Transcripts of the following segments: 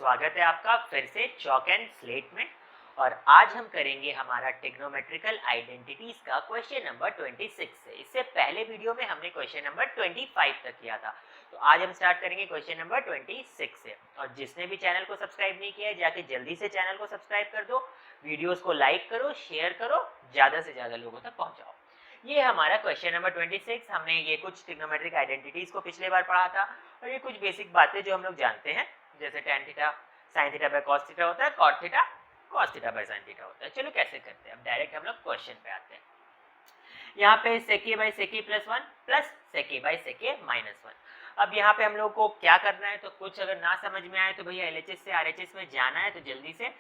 स्वागत है आपका फिर से चॉक एंड स्लेट में। और आज हम करेंगे हमारा ट्रिग्नोमेट्रिकल आइडेंटिटीज का क्वेश्चन नंबर 26 से। इससे पहले वीडियो में हमने क्वेश्चन नंबर 25 तक किया था, तो आज हम स्टार्ट करेंगे क्वेश्चन नंबर 26 से। और जिसने भी चैनल को सब्सक्राइब नहीं किया है जाके जल्दी से चैनल को सब्सक्राइब कर दो, वीडियोस को लाइक करो, शेयर करो, ज़्यादा से ज़्यादा लोगों तक पहुँचाओ। ये हमारा क्वेश्चन नंबर 26। हमने ये कुछ ट्रिग्नोमेट्रिक आइडेंटिटीज को पिछले बार पढ़ा था और ये कुछ बेसिक बातें जो हम लोग जानते हैं, जैसे tan theta sin theta by cos theta होता है, cot theta cos theta by sin theta होता है। चलो कैसे करते हैं, अब डायरेक्ट हम लोग क्वेश्चन पे आते हैं। यहाँ पे sec a by sec a plus 1 plus sec a by sec a minus 1। अब यहाँ पे हम लोग को क्या करना है, तो कुछ अगर ना समझ में आए तो भैया LHS से RHS में जाना है, तो जल्दी से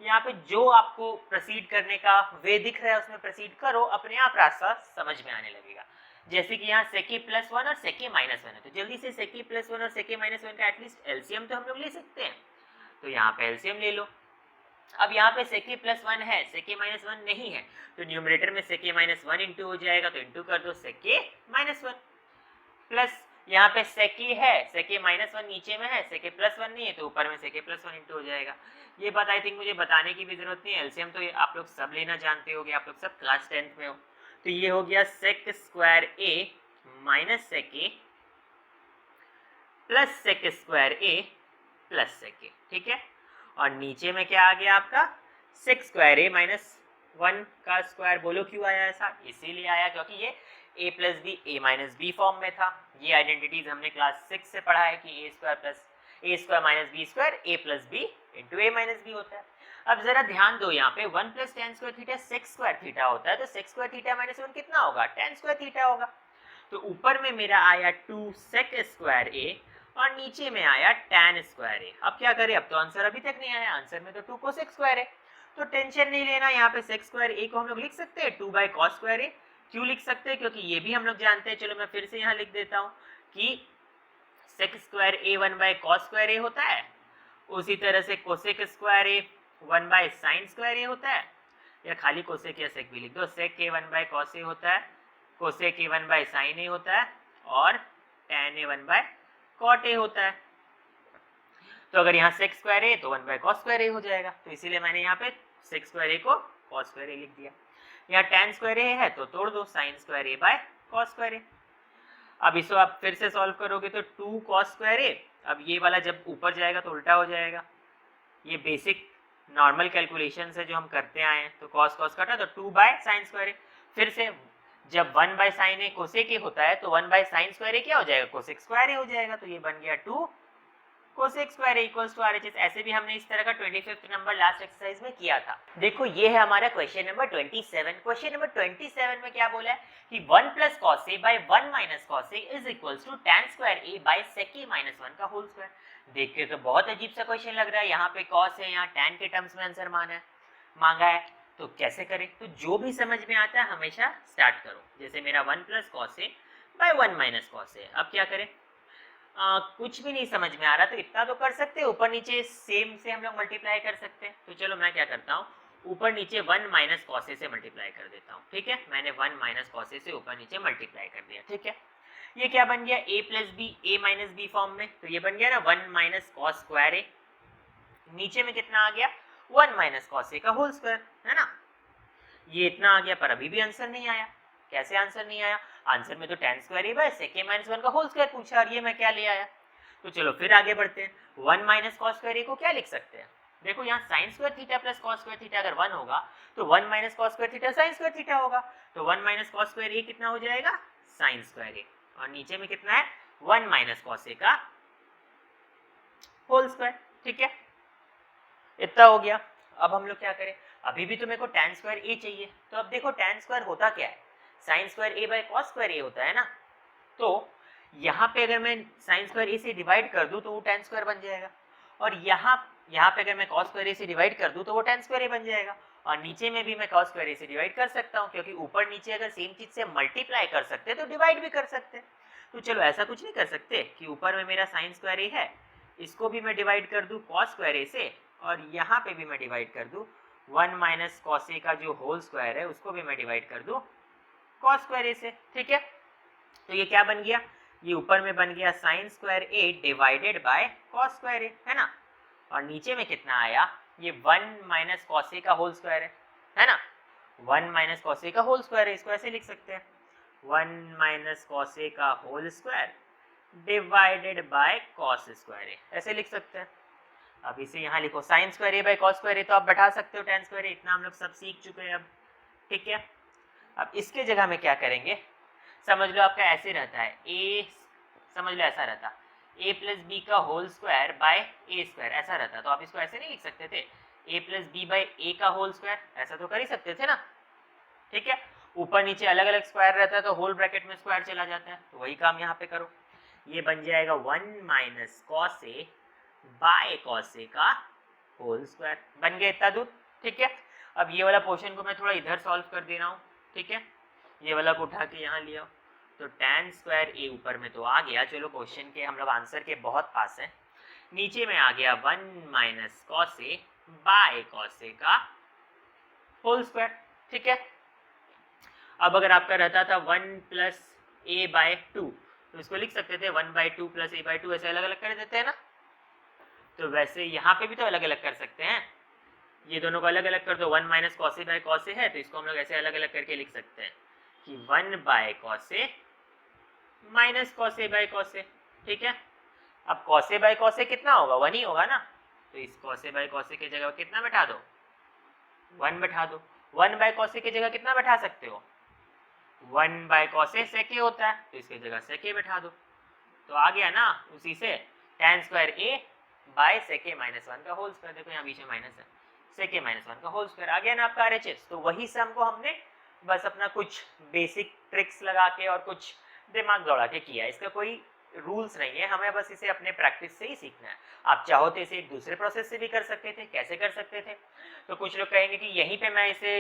यहाँ पे जो आपको प्रोसीड करने का वे दिख रहा है उसमें प्रोसीड करो, अपने आप रास्ता समझ में आने लगेगा। जैसे कि यहाँ sec a प्लस 1 और sec a माइनस 1 है, तो जल्दी से sec a प्लस 1 और sec a माइनस 1 का एटलीस्ट एलसीएम तो हम लोग ले सकते हैं, तो यहाँ पे एलसीएम ले लो। अब यहाँ पे sec a प्लस 1 है, sec a माइनस 1 नहीं है, तो न्यूमरेटर में sec a माइनस 1 इंटू हो जाएगा, तो इंटू कर दो sec a माइनस 1 प्लस यहाँ पे sec a है, sec a माइनस 1 नीचे में है, sec a प्लस 1 नहीं है, तो ऊपर में sec a प्लस 1 इंटू हो जाएगा। ये बात आई थिंक मुझे बताने की भी जरूरत नहीं है, एलसीएम तो आप लोग सब लेना जानते होगे, आप लोग सब क्लास 10th में हो। तो ये हो गया sec square a minus sec a plus sec square a plus sec a, ठीक है। और नीचे में क्या आ गया आपका sec स्क्वायर a माइनस 1 का स्क्वायर। बोलो क्यों आया ऐसा? इसीलिए आया क्योंकि ये a plus b a minus B form में था। ये आइडेंटिटीज हमने क्लास 6 से पढ़ा है कि a square plus a square minus B square a plus b into a minus b होता है। अब जरा ध्यान दो, यहाँ पे 1 plus tan square theta sec square theta होता है, तो sec स्क्वायर थीटा माइनस 1 कितना होगा? tan स्क्वायर थीटा होगा। तो ऊपर में मेरा आया 2 sec स्क्वायर a और नीचे में आया tan स्क्वायर a। अब क्या करें, अब तो आंसर अभी तक नहीं आया, आंसर में तो 2 cos स्क्वायर है, तो टेंशन नहीं लेना। यहाँ पे sec स्क्वायर a को हम लोग लिख सकते हैं 2 बाई cos स्क्वायर a। क्यों लिख सकते हैं? क्योंकि ये भी हम लोग जानते हैं। चलो मैं फिर से यहाँ लिख देता हूँ कि sec square a 1 by cos square a होता है, उसी तरह से cosec square a 1 by sin square a होता है, या खाली cosec या sec भी लिख दो। sec a 1 by cos a होता है, cosec a 1 by sin a होता है, और tan a 1 by cot a होता है। तो अगर यहाँ sec स्क्वायर a तो 1 बाई cos स्क्वायर a हो जाएगा, तो इसीलिए मैंने यहाँ पे sec स्क्वायर a को cos स्क्वायर a लिख दिया। यहाँ tan स्क्वायर a है तो तोड़ दो, sin square a by cos square a। अब इसको आप फिर से सॉल्व करोगे तो 2 cos स्क्वायर a, अब ये वाला जब ऊपर जाएगा तो उल्टा हो जाएगा। ये बेसिक नॉर्मल कैलकुलेशन है जो हम करते आए हैं, तो cos cos कटा तो 2 बाय sin स्क्वायर a। फिर से जब 1 bye sin a cosec a होता है, तो 1 बाय sin स्क्वायर a क्या हो जाएगा? cosec स्क्वायर a हो जाएगा। तो ये बन गया 2 cosec square a equals to RHS। ऐसे भी हमने इस तरह का 25th नंबर लास्ट एक्सरसाइज में किया था। देखो ये है हमारा क्वेश्चन नंबर 27। क्वेश्चन नंबर 27 में क्या बोला है कि 1 plus cos a by 1 minus cos a is equals to tan square a by sec a minus 1 का होल स्क्वायर। देख के तो बहुत अजीब सा क्वेश्चन लग रहा है, यहाँ पे cos है, यहाँ tan के टर्म्स में आंसर मांगा है, तो कैसे करें? तो जो भी समझ में आता है हमेशा स्टार्ट करो। जैसे मेरा 1 plus cos a by 1 minus cos a। अब क्या करें? कुछ भी नहीं समझ में आ रहा, तो इतना तो कर सकते हैं, ऊपर नीचे सेम से हम लोग मल्टीप्लाई कर सकते हैं। तो चलो मैं क्या करता हूँ, ऊपर नीचे 1 माइनस cos a से मल्टीप्लाई कर देता हूँ, ठीक है। मैंने 1 माइनस cos a से ऊपर नीचे मल्टीप्लाई कर दिया, ठीक है। ये क्या बन गया? a plus b a minus B form में, तो ये बन गया ना 1 माइनस cos स्क्वायर a। नीचे में कितना आ गया? 1 माइनस cos a का होल स्क्वायर, है ना। ये इतना आ गया, पर अभी भी आंसर नहीं आया। कैसे आंसर नहीं आया? आंसर में तो tan square a by sec a minus 1 का होल स्क्वायर पूछा, और ये मैं क्या ले आया। तो चलो फिर आगे बढ़ते हैं। 1 माइनस cos स्क्वायर a को क्या लिख सकते हैं? देखो यहाँ sin square theta plus cos square theta अगर 1 होगा, तो 1 minus cos square theta sin square theta होगा। तो 1 माइनस cos स्क्वायर a कितना हो जाएगा? sin square a। और नीचे में कितना है? 1 माइनस cos a का होल स्क्वायर, ठीक है। इतना हो गया। अब हम लोग क्या करें? अभी भी तो मेरे को tan स्क्वायर a चाहिए, तो अब देखो tan स्क्वायर होता क्या है? sin square a by cos square a होता है ना। तो यहाँ पे अगर मैं sin स्क्वायर a से डिवाइड कर दूं तो वो tan स्क्वायर बन जाएगा, और यहाँ पे अगर मैं cos स्क्वायर a से डिवाइड कर दूं तो वो tan स्क्वायर a बन जाएगा। और नीचे में भी मैं cos स्क्वायर a से डिवाइड कर सकता हूँ, क्योंकि ऊपर नीचे अगर सेम चीज से मल्टीप्लाई कर सकते तो डिवाइड भी कर सकते। तो चलो ऐसा कुछ नहीं कर सकते कि ऊपर में मेरा sin स्क्वायर a है, इसको भी मैं डिवाइड कर दूं cos स्क्वायर a से, और यहाँ पे भी मैं डिवाइड कर दूं 1 माइनस cos a का जो होल स्क्वायर है उसको भी मैं डिवाइड कर दूं cos स्क्वायर a से, ठीक है। तो ये क्या बन गया? ये ऊपर में बन गया sin square a divided by cos square a, है ना। और नीचे में कितना आया, ये 1 माइनस कॉस ए का होल स्क्वायर है ना, 1 माइनस कॉस ए का होल स्क्वायर है, इसको ऐसे लिख सकते हैं 1 माइनस कॉस ए का whole square divided by cos square A, ऐसे लिख सकते हैं। अब इसे यहाँ लिखो sine square A by cos square A, तो आप बैठा सकते हो tan स्क्वायर ए, इतना हम लोग सब सीख चुके हैं अब, ठीक है। अब इसके जगह में क्या करेंगे, समझ लो आपका ऐसे रहता है a, समझ लो ऐसा रहता a प्लस बी का whole square by a square, ऐसा रहता, तो आप इसको ऐसे नहीं लिख सकते थे a प्लस बी बाय ए का होल स्क्वायर, ऐसा तो कर ही सकते थे ना, ठीक है। ऊपर नीचे अलग अलग स्क्वायर रहता है तो होल ब्रैकेट में स्क्वायर चला जाता है, तो वही काम यहाँ पे करो, ये बन जाएगा 1 minus cos A by cos A का होल स्क्वायर, बन गया इतना दूर, ठीक है। अब ये वाला पोर्शन को मैं थोड़ा इधर सॉल्व कर दे रहा हूँ, ठीक है, ये वाला को उठा के यहाँ लिया, तो tan स्क्वायर ए ऊपर में तो आ गया, चलो क्वेश्चन के हम लोग आंसर के बहुत पास हैं, नीचे में आ गया 1 minus cos A by cos A का होल स्क्वायर, ठीक है। अब अगर आपका रहता था 1 प्लस ए बाय 2, तो इसको लिख सकते थे 1 बाय 2 प्लस ए बाय 2, ऐसे अलग अलग कर देते हैं ना, तो वैसे यहाँ पे भी तो अलग अलग कर सकते हैं, ये दोनों को अलग अलग कर दो, 1 minus cos A by cos ए है, तो इसको हम लोग ऐसे अलग अलग करके लिख सकते हैं कि 1 by cos A minus cos A by cos A, ठीक है। अब cos A by cos A कितना होगा, 1 ही होगा ना, तो इस cos A by cos A की जगह कितना बैठा दो, 1 बैठा दो। 1 बाय कॉस ए की जगह कितना बैठा सकते हो, 1 बाय कॉस ए सेके होता है, तो इसकी जगह सेके बैठा दो, तो आ गया ना उसी से tan स्क्वायर ए बाय सेके माइनस 1 का होल स्क्वायर, देखो यहाँ बीच में माइनस है, सेके माइनस 1 का होल स्क्वायर आ गया ना आपका RHS। तो वही सम को हमने बस अपना कुछ बेसिक ट्रिक्स लगा के और कुछ दिमाग दौड़ा के किया, इसका कोई रूल्स नहीं है, हमें बस इसे अपने प्रैक्टिस से ही सीखना है। आप चाहो तो इसे एक दूसरे प्रोसेस से भी कर सकते थे, कैसे कर सकते थे, तो कुछ लोग कहेंगे कि यहीं पे मैं इसे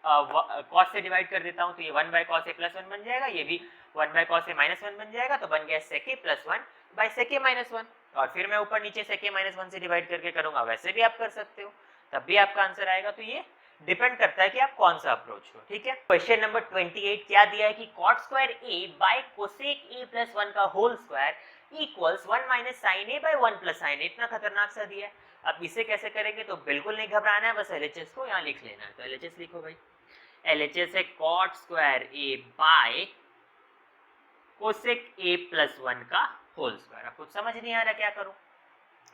कॉस से डिवाइड कर देता हूँ, तो ये 1 बाय कॉस ए प्लस 1 बन जाएगा, ये भी 1 बाय कॉस ए माइनस 1 बन जाएगा, तो बन गया सेके प्लस 1 बाय सेके माइनस 1, और फिर मैं ऊपर नीचे सेके माइनस 1 से डिवाइड करके करूंगा, वैसे भी आप कर सकते हो, तब भी आपका आंसर आएगा। तो ये डिपेंड करता है कि आप कौन सा अप्रोच लो, ठीक है। क्वेश्चन नंबर 28 क्या दिया है कि cot square a by cosec a plus 1 का whole square equals 1 minus sine a by 1 plus sine a, इतना खतरनाक सा दिया है। अब इसे कैसे करेंगे, तो बिल्कुल नहीं घबराना है, बस LHS को यहाँ लिख लेना है, तो LHS लिखो भाई, LHS है cot square a by cosec a plus 1 का होल स्क्वायर। अब कुछ समझ नहीं आ रहा क्या करूं,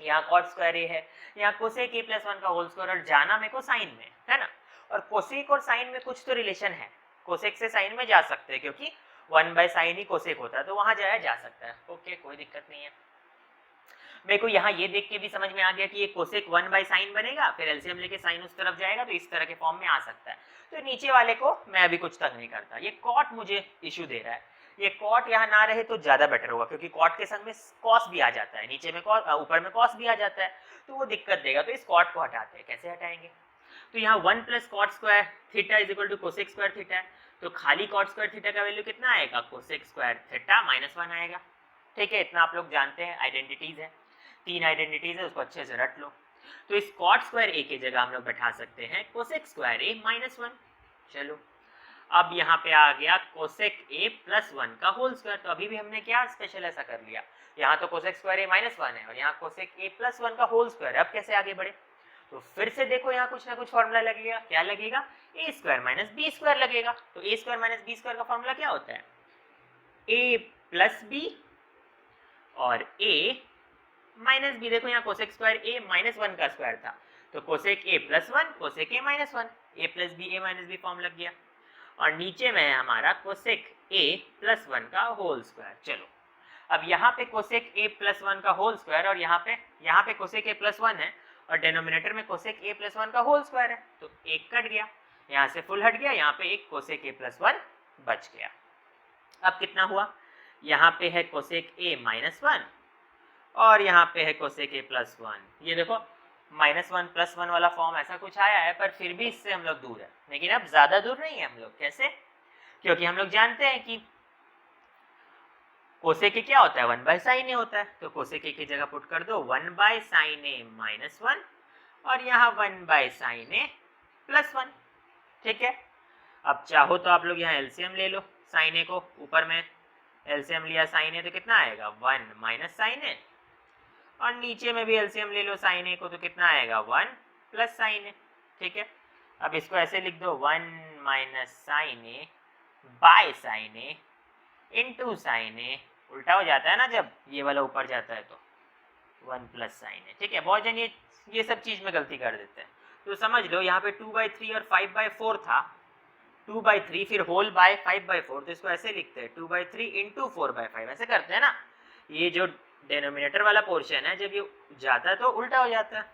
यहाँ cot स्क्वायर a है, यहाँ कोसेक a प्लस 1 का होल स्क्वायर, और जाना मेरे को साइन में है ना, और कोसेक और साइन में कुछ तो रिलेशन है, कोसेक से साइन में जा सकते हैं क्योंकि 1 बाय साइन ही कोसेक होता है, तो वहां जाया जा सकता है, ओके कोई दिक्कत नहीं है। मेरे को यहाँ ये देख के भी समझ में आ गया कि ये कोसेक 1 बाय साइन बनेगा, फिर एलसीएम लेके साइन उस तरफ जाएगा, तो इस तरह के फॉर्म में आ सकता है। तो नीचे वाले को मैं अभी कुछ तक नहीं करता, ये कॉट मुझे इशू दे रहा है, ये कॉट यहाँ ना रहे तो ज्यादा बेटर होगा, क्योंकि कॉट के संग में कॉस भी आ जाता है, नीचे में कॉस ऊपर में कॉस भी आ जाता है, तो वो दिक्कत देगा, तो इस कॉट को हटाते हैं। कैसे हटाएंगे, तो यहाँ 1 plus cot square theta is equal to cosec square theta है, तो खाली कॉट स्क्वायर थीटा का वैल्यू कितना आएगा, कोसेक स्क्वायर थीटा माइनस 1 आएगा, ठीक है। इतना आप लोग जानते हैं, आइडेंटिटीज है, 3 आइडेंटिटीज है, उसको अच्छे से रट लो। तो इस कॉट स्क्वायर ए की जगह हम लोग बैठा सकते हैं कोसेक स्क्वायर ए माइनस 1। चलो अब यहाँ पे आ गया कोसेक ए प्लस 1 का होल स्क्वायर, तो अभी भी हमने क्या स्पेशल ऐसा कर लिया, यहाँ तो कोसेक स्क्वायर ए माइनस 1 है और यहाँ कोसेक ए प्लस 1 का होल स्क्वायर है। अब कैसे आगे बढ़े, तो फिर से देखो यहाँ कुछ ना कुछ फॉर्मूला लगेगा, क्या लगेगा, ए स्क्वायर माइनस बी स्क्वायर लगेगा। तो A square minus B square का फॉर्मूला क्या होता है, ए प्लस बी और ए माइनस बी। देखो यहाँ कोसेक स्क्वायर ए माइनस 1 का स्क्वायर था, तो cosec A plus 1 cosec A minus 1, a plus B A minus B form लग गया, और नीचे में है हमारा कोसेक ए प्लस 1 का होल स्क्वायर। चलो अब यहाँ पे कोसेक ए प्लस 1 का होल स्क्वायर, और यहाँ पे कोसेक ए प्लस 1 है, और डेनोमिनेटर में कोसेक ए प्लस 1 का होल स्क्वायर है, तो एक कट गया, यहाँ से फुल हट गया, यहाँ पे एक कोसेक ए प्लस 1 बच गया। अब कितना हुआ, यहाँ पे है कोसेक ए माइनस 1 और यहाँ पे है कोसेक ए प्लस 1। ये देखो माइनस 1 प्लस 1 वाला फॉर्म ऐसा कुछ आया है, पर फिर भी इससे हम लोग दूर है, लेकिन अब ज्यादा दूर नहीं है हम लोग। कैसे, क्योंकि हम लोग जानते हैं कि कोसेक ए क्या होता है, 1 बाय साइन ए होता है, तो कोसेक ए की जगह पुट कर दो 1 बाय साइन ए माइनस 1 और यहाँ 1 बाय साइन ए प्लस 1, ठीक है। अब चाहो तो आप लोग यहाँ एलसीएम ले लो, साइन ए को ऊपर में एलसीएम लिया साइन ए, तो कितना आएगा 1 माइनस साइन ए और नीचे में भी एलसीएम ले लो साइन ए को, तो कितना आएगा 1 प्लस साइन ए, ठीक है। अब इसको ऐसे लिख दो 1 minus sine A by sine A into sine A, उल्टा हो जाता है ना जब ये वाला ऊपर जाता है, तो 1 प्लस साइन ए, ठीक है। बहुत जन ये सब चीज में गलती कर देते हैं, तो समझ लो यहाँ पे 2/3 और 5/4 था, 2/3 फिर होल बाय 5/4, तो इसको ऐसे लिखते हैं 2/3 इंटू 4/5, ऐसे करते हैं ना। ये जो डेनोमिनेटर वाला पोर्शन है जब ये जाता है तो उल्टा हो जाता है,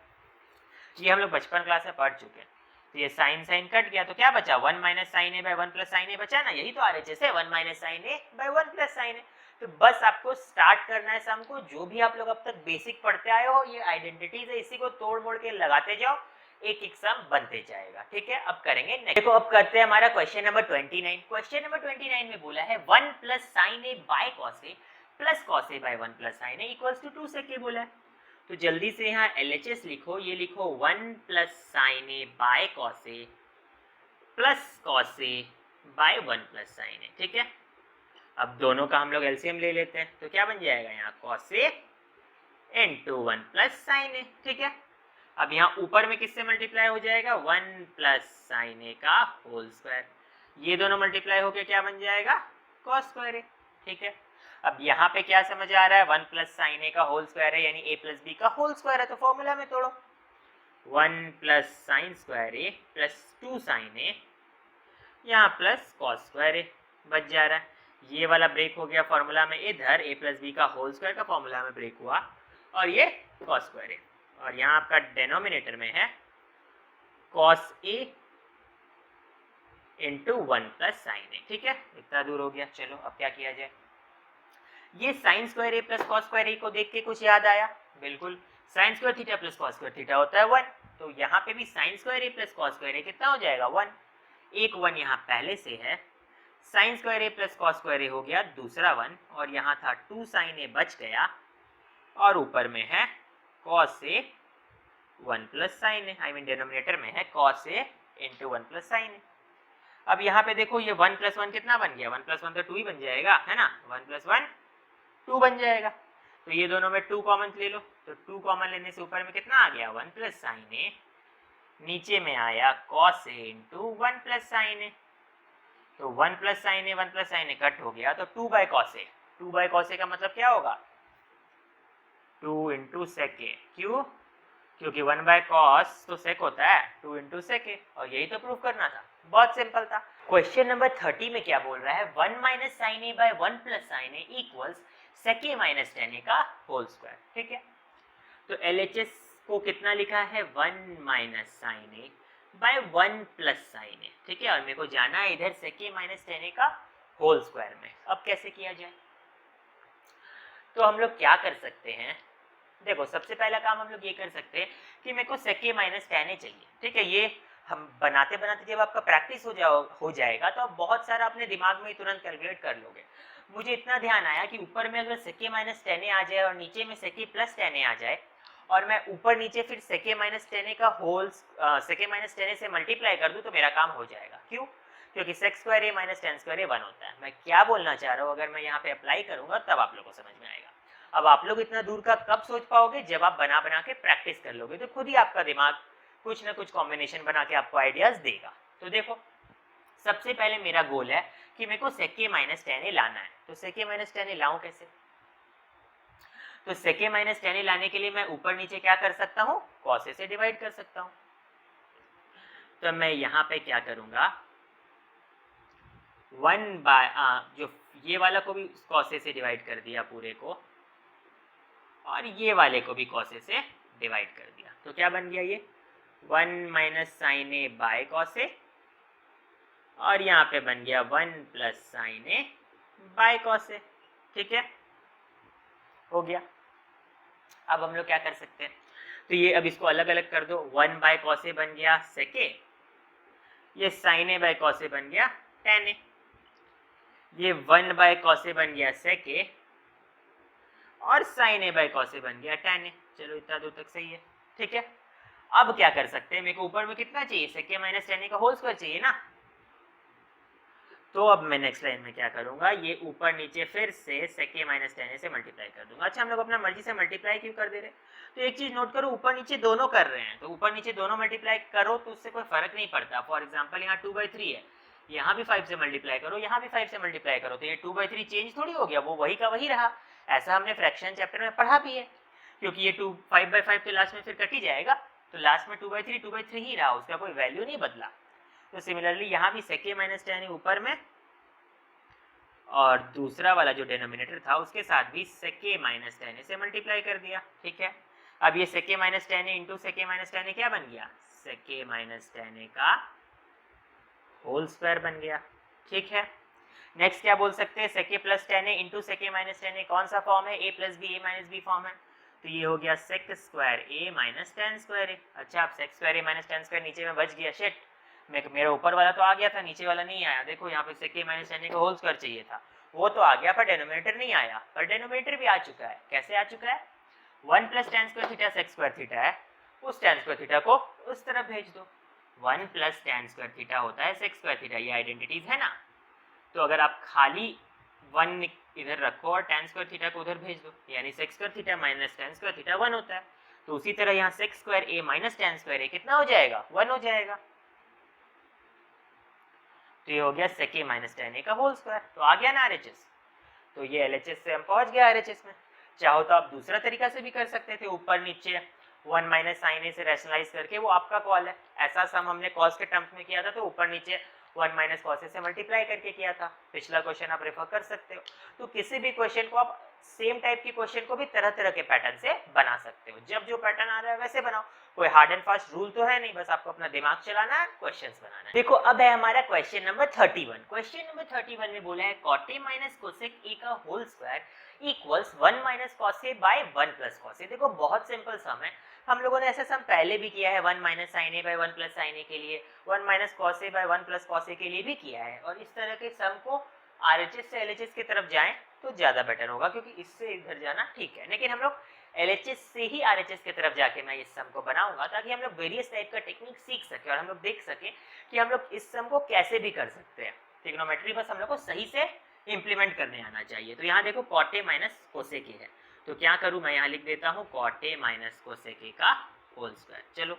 ये हम लोग बचपन क्लास में पढ़ चुके हैं। तो ये साइन साइन कट गया, तो क्या बचा 1 minus sine A by 1 plus sine A बचा ना, यही तो RHS है 1 minus sine A by 1 plus sine ए। तो बस आपको स्टार्ट करना है सम को, जो भी आप लोग अब तक बेसिक पढ़ते आए हो, ये आइडेंटिटीज है, इसी को तोड़ मोड़ के लगाते जाओ, एक एक सम बनते जाएगा, ठीक है। अब करेंगे नेक्स्ट। देखो अब करते हैं हमारा क्वेश्चन नंबर 29। क्वेश्चन नंबर 29 में बोला है 1 plus sine A by cos A plus cos A by 1 plus sine a equals to 2 sec बोला है। तो जल्दी से यहाँ LHS लिखो, ये लिखो 1 plus sine A by cos A plus cos A by 1 plus sine A, ठीक है। अब दोनों का हम लोग एलसीएम ले लेते हैं, तो क्या बन जाएगा यहाँ cos A into 1 plus sine A, ठीक है। अब यहाँ ऊपर में किससे मल्टीप्लाई हो जाएगा 1 प्लस साइन ए का होल स्क्वायर, ये दोनों मल्टीप्लाई होके क्या बन जाएगा कॉस स्क्वायर ए, ठीक है। अब यहाँ पे क्या समझ आ रहा है 1 प्लस साइन ए का होल स्क्वायर है यानी a प्लस बी का होल स्क्वायर है, तो फॉर्मूला में तोड़ो 1 plus sine square A plus 2 sine ए, यहाँ प्लस कॉस स्क्वायर ए बच जा रहा है। ये वाला ब्रेक हो गया फॉर्मूला में, इधर a प्लस बी का होल स्क्वायर का फॉर्मूला में ब्रेक हुआ और ये कॉस स्क्वायर ए, और यहाँ आपका डेनोमिनेटर में है cos A into 1 plus sine A, ठीक है। इतना दूर हो गया, चलो अब क्या किया जाए। ये sign square A plus cos square ए को देख के कुछ याद आया? बिल्कुल, sign square theta plus cos square theta होता है 1, तो यहाँ पे भी sign square A plus cos square ए कितना हो जाएगा 1, एक 1 यहाँ पहले से है, sign square A plus cos square A हो गया दूसरा 1, और यहाँ था 2 साइन ए बच गया, और ऊपर में है cos A 1 plus sine A, I mean denominator में है cos A into 1 plus sine ए। अब यहाँ पे देखो ये 1 प्लस 1 कितना बन गया, 1 प्लस 1 तो 2 ही बन जाएगा, है ना, 1 प्लस 1 2 बन जाएगा। तो ये दोनों में 2 कॉमन ले लो, तो 2 कॉमन लेने से ऊपर में कितना आ गया 1 प्लस साइन ए, नीचे में आया cos A into 1 plus sine ए, तो 1 प्लस साइन ए कट हो गया, तो 2 by cos A, 2 by cos A का मतलब क्या होगा 2 इंटू सेक ए, क्यों, क्योंकि 1 बाय कॉस तो सेक होता है 2 इंटू सेक ए, और यही तो प्रूफ करना था, बहुत सिंपल था। क्वेश्चन नंबर 30 में क्या बोल रहा है 1 minus sine A by 1 plus sine a equals sec A minus ten ए का होल स्क्वायर, ठीक है। तो LHS को कितना लिखा है 1 minus sine A by 1 plus sine A, ठीक है, और मेरे को जाना है इधर सेक ए माइनस टेन ए का होल स्क्वायर में। अब कैसे किया जाए, तो हम लोग क्या कर सकते हैं, देखो सबसे पहला काम हम लोग ये कर सकते हैं कि मेरे को सेक ए माइनस टेन ए चाहिए, ठीक है। ये हम बनाते बनाते जब आपका प्रैक्टिस हो जाएगा तो आप बहुत सारा अपने दिमाग में तुरंत कैलकुलेट कर लोगे। मुझे इतना ध्यान आया कि ऊपर में अगर सेक ए माइनस टेन ए आ जाए और नीचे में सेक ए प्लस टेन ए आ जाए, और मैं ऊपर नीचे फिर सेक ए माइनस टेन ए का होल सेक ए माइनस टेन ए से मल्टीप्लाई कर दूं तो मेरा काम हो जाएगा। क्यों, क्योंकि सेक स्क्वायर ए माइनस टेन स्क्वायर ए 1 होता है। मैं क्या बोलना चाह रहा हूँ, अगर मैं यहाँ पे अप्लाई करूंगा तब आप लोगों को समझ में आएगा। अब आप लोग इतना दूर का कब सोच पाओगे, जब आप बना बना के प्रैक्टिस कर लोगे, तो खुद ही आपका दिमाग कुछ ना कुछ कॉम्बिनेशन बना के आपको आइडियाज देगा। तो देखो सबसे पहले मेरा गोल है कि मेरे को सेक ए माइनस टेन ए लाना है, तो सेक ए माइनस टेन ए लाऊं कैसे, तो सेक ए माइनस टेन ए लाने के लिए मैं ऊपर नीचे क्या कर सकता हूँ कॉस ए से डिवाइड कर सकता हूँ। तो मैं यहाँ पे क्या करूंगा 1 बाय जो ये वाला को भी कॉस ए से डिवाइड कर दिया पूरे को, और ये वाले को भी कॉस ए से डिवाइड कर दिया, तो क्या बन गया ये 1 minus sine A by cos A, और यहाँ पे बन गया 1 plus sine A by cos A, ठीक है, हो गया। अब हम लोग क्या कर सकते हैं, तो ये अब इसको अलग अलग कर दो, 1 बाय कॉस ए बन गया सेक ए, ये sign A by cos A बन गया टेन ए, ये 1 बाय कॉस ए बन गया सेक ए, और sine A by cos A बन गया टेन ए। चलो इतना दूर तक सही है, ठीक है। अब क्या कर सकते हैं, मेरे को ऊपर में कितना चाहिए सेक ए माइनस टेन ए का होल स्क्वायर चाहिए ना, तो अब मैं नेक्स्ट लाइन में क्या करूंगा, ये ऊपर नीचे फिर से sec a minus tan a से मल्टीप्लाई कर दूंगा। अच्छा हम लोग अपना मर्जी से मल्टीप्लाई क्यों कर दे रहे हैं, तो एक चीज नोट करो, ऊपर नीचे दोनों कर रहे हैं तो ऊपर नीचे दोनों मल्टीप्लाई करो तो उससे कोई फर्क नहीं पड़ता। फॉर एग्जाम्पल यहाँ 2/3 है, यहाँ भी 5 से मल्टीप्लाई करो, यहाँ भी 5 से मल्टीप्लाई करो, तो ये 2/3 चेंज थोड़ी हो गया, वो वही का वही रहा। ऐसा हमने फ्रैक्शन चैप्टर में पढ़ा भी है, क्योंकि ये 5/5 तो लास्ट में फिर कट ही जाएगा, तो लास्ट में 2/3 ही रहा, उसका कोई वैल्यू नहीं बदला। तो सिमिलरली यहाँ भी sec a minus tan a ऊपर में, और दूसरा वाला जो डिनोमिनेटर था उसके साथ भी sec a minus tan a से मल्टीप्लाई कर दिया। ठीक है, अब ये sec a minus tan a into sec a minus tan a क्या बन गया, sec a minus tan a का होल स्क्वायर बन गया। ठीक है, नेक्स्ट क्या बोल सकते हैं, sec a plus tan a into sec a minus tan a कौन सा फॉर्म है, a plus b a minus b form है, तो ये हो गया sec square a minus tan square a। अच्छा अब sec square a minus tan square नीचे में बच गया, शिट मेरा ऊपर वाला तो आ गया था, नीचे वाला नहीं आया। देखो यहाँ पे sec a minus tan a का होल स्क्वायर चाहिए था, वो तो आ गया पर डिनोमिनेटर नहीं आया, पर डिनोमिनेटर भी आ चुका है। कैसे आ चुका है, 1 plus tan square theta sec square theta है, उस tan स्क्वायर थीटा को उस तरफ भेज दो। 1 प्लस tan स्क्वायर थीटा होता है sec स्क्वायर थीटा, ये आइडेंटिटीज है ना, तो अगर आप खाली 1 इधर रखो और tan स्क्वायर थीटा को उधर भेज दो, यानी sec square theta minus tan square theta 1 होता है। तो उसी तरह यहाँ sec square a minus tan square a कितना हो जाएगा, 1 हो जाएगा। तो ये हो गया sec a minus tan a का होल स्क्वायर, तो आ गया ना RHS। तो ये LHS से हम पहुंच गए RHS में। चाहो तो आप दूसरा तरीका से भी कर सकते थे, ऊपर नीचे 1 माइनस साइन ए से रैशनलाइज करके, वो आपका कॉल है। ऐसा सम हमने कॉस के टर्म्स में किया था, तो ऊपर नीचे 1 माइनस कॉस ए से मल्टीप्लाई करके किया था। पिछला क्वेश्चन आप रेफर कर सकते हो। तो किसी भी क्वेश्चन को आप सेम टाइप की क्वेश्चन को भी तरह तरह के पैटर्न से बना सकते हो, जब जो पैटर्न आ रहा है वैसे बनाओ, कोई हार्ड एंड फास्ट रूल तो है नहीं, बस आपको अपना दिमाग चलाना है, क्वेश्चंस बनाना है। देखो अब है हमारा क्वेश्चन नंबर 31। क्वेश्चन नंबर 31 में बोला है cot a minus cosec a का whole square equals 1 minus cos a by 1 plus cos a। देखो बहुत सिंपल सम है, हम लोगों ने ऐसा सम पहले भी किया है, 1 minus sine a by 1 plus sine a के लिए, 1 minus cos a by 1 plus cos a के लिए भी किया है। और इस तरह के सम को RHS से LHS की तरफ जाएं तो ज़्यादा बेटर होगा, क्योंकि इससे इधर जाना ठीक है, लेकिन हम लोग LHS से ही RHS की तरफ जाके मैं इस सम को बनाऊंगा, ताकि हम लोग वेरियस टाइप का टेक्निक सीख सके और हम लोग देख सके कि हम लोग इस सम को कैसे भी कर सकते हैं। ट्रिग्नोमेट्री बस हम लोग को सही से इम्प्लीमेंट करने आना चाहिए। तो यहाँ देखो cot a minus cosec a है, तो क्या करूँ मैं यहाँ लिख देता हूँ cot a minus cosec a का होल स्क्वायर। चलो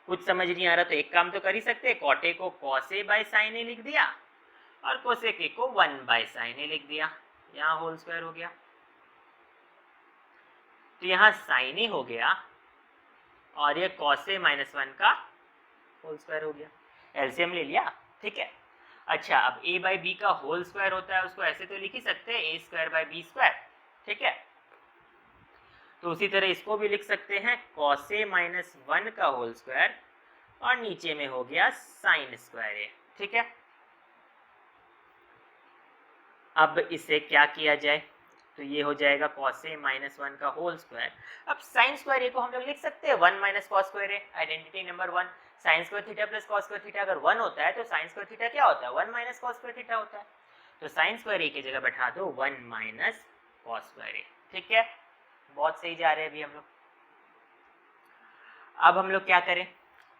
कुछ समझ नहीं आ रहा तो एक काम तो कर ही सकते हैं, cot a को cos a by sine a लिख दिया और कोसेक a को 1 बाय साइन a लिख दिया, यहाँ होल स्क्वायर हो गया। तो यहाँ साइन a हो गया और ये cos a माइनस 1 का होल स्क्वायर हो गया, एलसीएम ले लिया। ठीक है, अच्छा अब a बाई बी का होल स्क्वायर होता है, उसको ऐसे तो लिख ही सकते हैं a square by b square. ठीक है, तो उसी तरह इसको भी लिख सकते हैं cos a माइनस 1 का होल स्क्वायर और नीचे में हो गया साइन स्क्वायर a। ठीक है, अब इसे क्या किया जाए, तो ये हो जाएगा cos a माइनस 1 का होल स्क्वायर। अब साइन स्क्वायर a को हम लोग लिख सकते हैं 1 minus cos square a, identity number 1। Sign square theta plus cos square theta अगर 1 होता है तो साइन स्क्वायर थीटा क्या होता है, 1 माइनस कॉस स्क्वायर थीटा होता है। तो साइन स्क्वायर a की जगह बैठा दो 1 माइनस कॉस स्क्वायर a। ठीक है, बहुत सही जा रहे हैं अभी हम लोग। अब हम लोग क्या करें,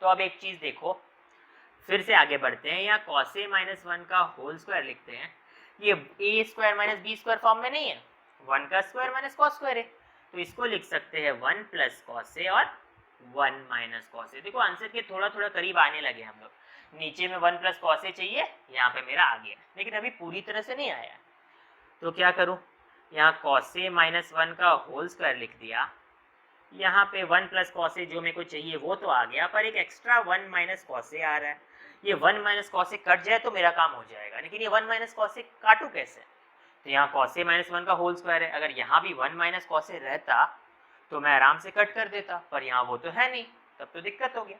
तो अब एक चीज देखो, फिर से आगे बढ़ते हैं, यहाँ cos a माइनस 1 का होल स्क्वायर लिखते हैं, ये a square minus B square form में नहीं है, 1 का स्क्वायर माइनस कॉस स्क्वायर है, तो इसको लिख सकते हैं 1 प्लस कॉस ए और 1 माइनस कॉस ए। देखो आंसर के थोड़ा थोड़ा करीब आने लगे हम लोग, नीचे में 1 प्लस कॉस ए चाहिए, यहाँ पे मेरा आ गया, लेकिन अभी पूरी तरह से नहीं आया। तो क्या करूँ, यहाँ cos a माइनस 1 का होल स्क्वायर लिख दिया, यहाँ पे 1 प्लस कॉस ए जो मेरे को चाहिए वो तो आ गया, पर एक एक्स्ट्रा 1 माइनस कॉस ए आ रहा है। ये 1 माइनस कॉस ए कट जाए तो मेरा काम हो जाएगा, लेकिन ये 1 माइनस कॉस ए काटू कैसे, तो यहाँ cos a माइनस 1 का होल स्क्वायर है, अगर यहाँ भी 1 माइनस कॉस ए रहता तो मैं आराम से कट कर देता, पर यहाँ वो तो है नहीं, तब तो दिक्कत हो गया।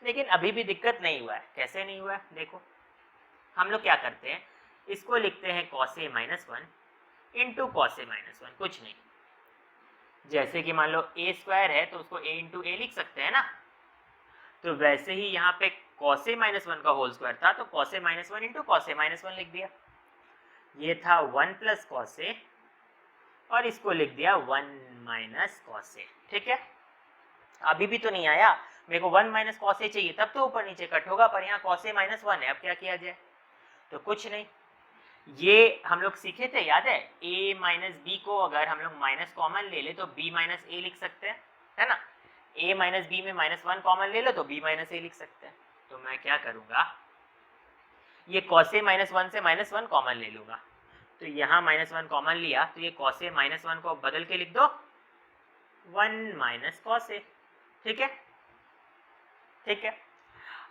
लेकिन अभी भी दिक्कत नहीं हुआ है। कैसे नहीं हुआ है, देखो हम लोग क्या करते हैं, इसको लिखते हैं cos a minus 1 into cos a minus 1, कुछ नहीं, जैसे कि मान लो a स्क्वायर है तो उसको a इंटू ए लिख सकते हैं ना, तो वैसे ही यहाँ पे cos a माइनस 1 का होल स्क्वायर था, तो cos a minus 1 into cos a minus 1 लिख दिया। ये था 1 प्लस कॉस ए और इसको लिख दिया 1 माइनस कॉस ए। ठीक है, अभी भी तो नहीं आया, मेरे को 1 माइनस कॉस ए चाहिए तब तो ऊपर नीचे कट होगा, पर यहाँ कॉस ए माइनस 1 है। अब क्या किया जाए, तो कुछ नहीं, ये हम लोग सीखे थे, याद है, a माइनस बी को अगर हम लोग माइनस कॉमन ले ले तो b माइनस ए लिख सकते हैं, है ना। a माइनस बी में -1 कॉमन ले लो तो b माइनस ए लिख सकते हैं। तो मैं क्या करूंगा, ये cos a -1 से -1 कॉमन ले लूंगा, तो यहाँ -1 कॉमन लिया तो ये cos a -1 को बदल के लिख दो 1 माइनस cos a, ठीक है, ठीक है।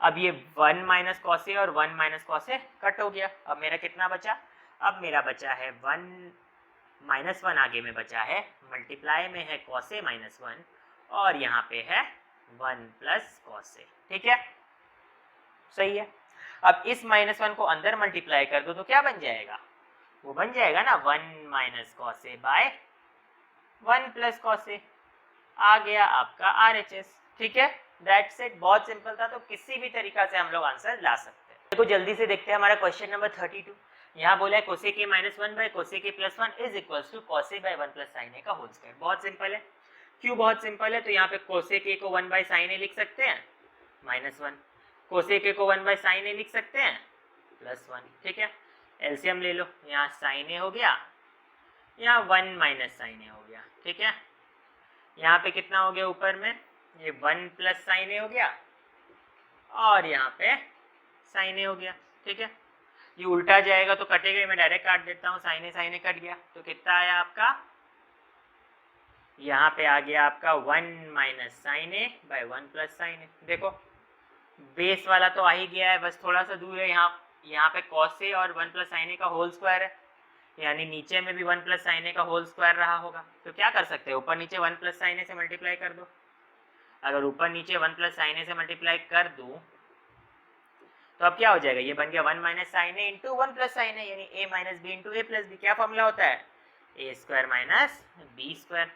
अब ये 1 माइनस कॉस ए और 1 माइनस कॉस ए कट हो गया, अब मेरा कितना बचा, अब मेरा बचा है 1 -1 आगे में बचा है, मल्टीप्लाई में है कॉस ए -1 और यहाँ पे है 1 प्लस कॉस ए, ठीक है, सही है। अब इस -1 को अंदर मल्टीप्लाई कर दो तो क्या बन जाएगा, वो बन जाएगा ना 1 minus cos A by 1 plus cos ए, आ गया आपका RHS, ठीक है। दैट्स इट, बहुत सिंपल था, तो किसी भी तरीका से हम लोग आंसर ला सकते हैं। देखो जल्दी से देखते हैं हमारा क्वेश्चन नंबर 32। यहाँ बोला है cosec a -1 by cosec a + 1 is equals to cos a by 1 plus sine a का होल स्क्वायर। बहुत सिंपल है, क्यों बहुत सिंपल है, तो यहाँ पे कोसेक a को 1 बाय साइन a लिख सकते हैं -1, कोसेक a को 1 बाय साइन a लिख सकते हैं +1, ठीक है। एलसीएम ले लो, यहाँ साइन a हो गया, यहाँ 1 माइनस साइन a हो गया, ठीक है। यहाँ पे कितना हो गया ऊपर में, ये 1 प्लस साइन a हो गया और यहाँ पे साइन a हो गया, ठीक है। ये उल्टा जाएगा तो कटेगा, मैं डायरेक्ट काट देता हूँ, साइन a कट गया, तो कितना आया आपका, यहाँ पे आ गया आपका 1 minus sine a by 1 plus sine a। देखो बेस वाला तो आ ही गया है, बस थोड़ा सा दूर है, यहाँ पे कॉस a और 1 प्लस साइन a का होल स्क्वायर है, यानी नीचे में भी 1 प्लस साइन a का होल स्क्वायर रहा होगा। तो क्या कर सकते हैं, ऊपर नीचे 1 प्लस साइन a से मल्टीप्लाई कर दो। अगर ऊपर नीचे 1 प्लस साइन a से मल्टीप्लाई कर दूं तो अब क्या हो जाएगा, ये बन गया 1 minus sine a into 1 plus sine a, यानी a minus b into a plus b. क्या फॉर्मूला होता है, a square minus B square,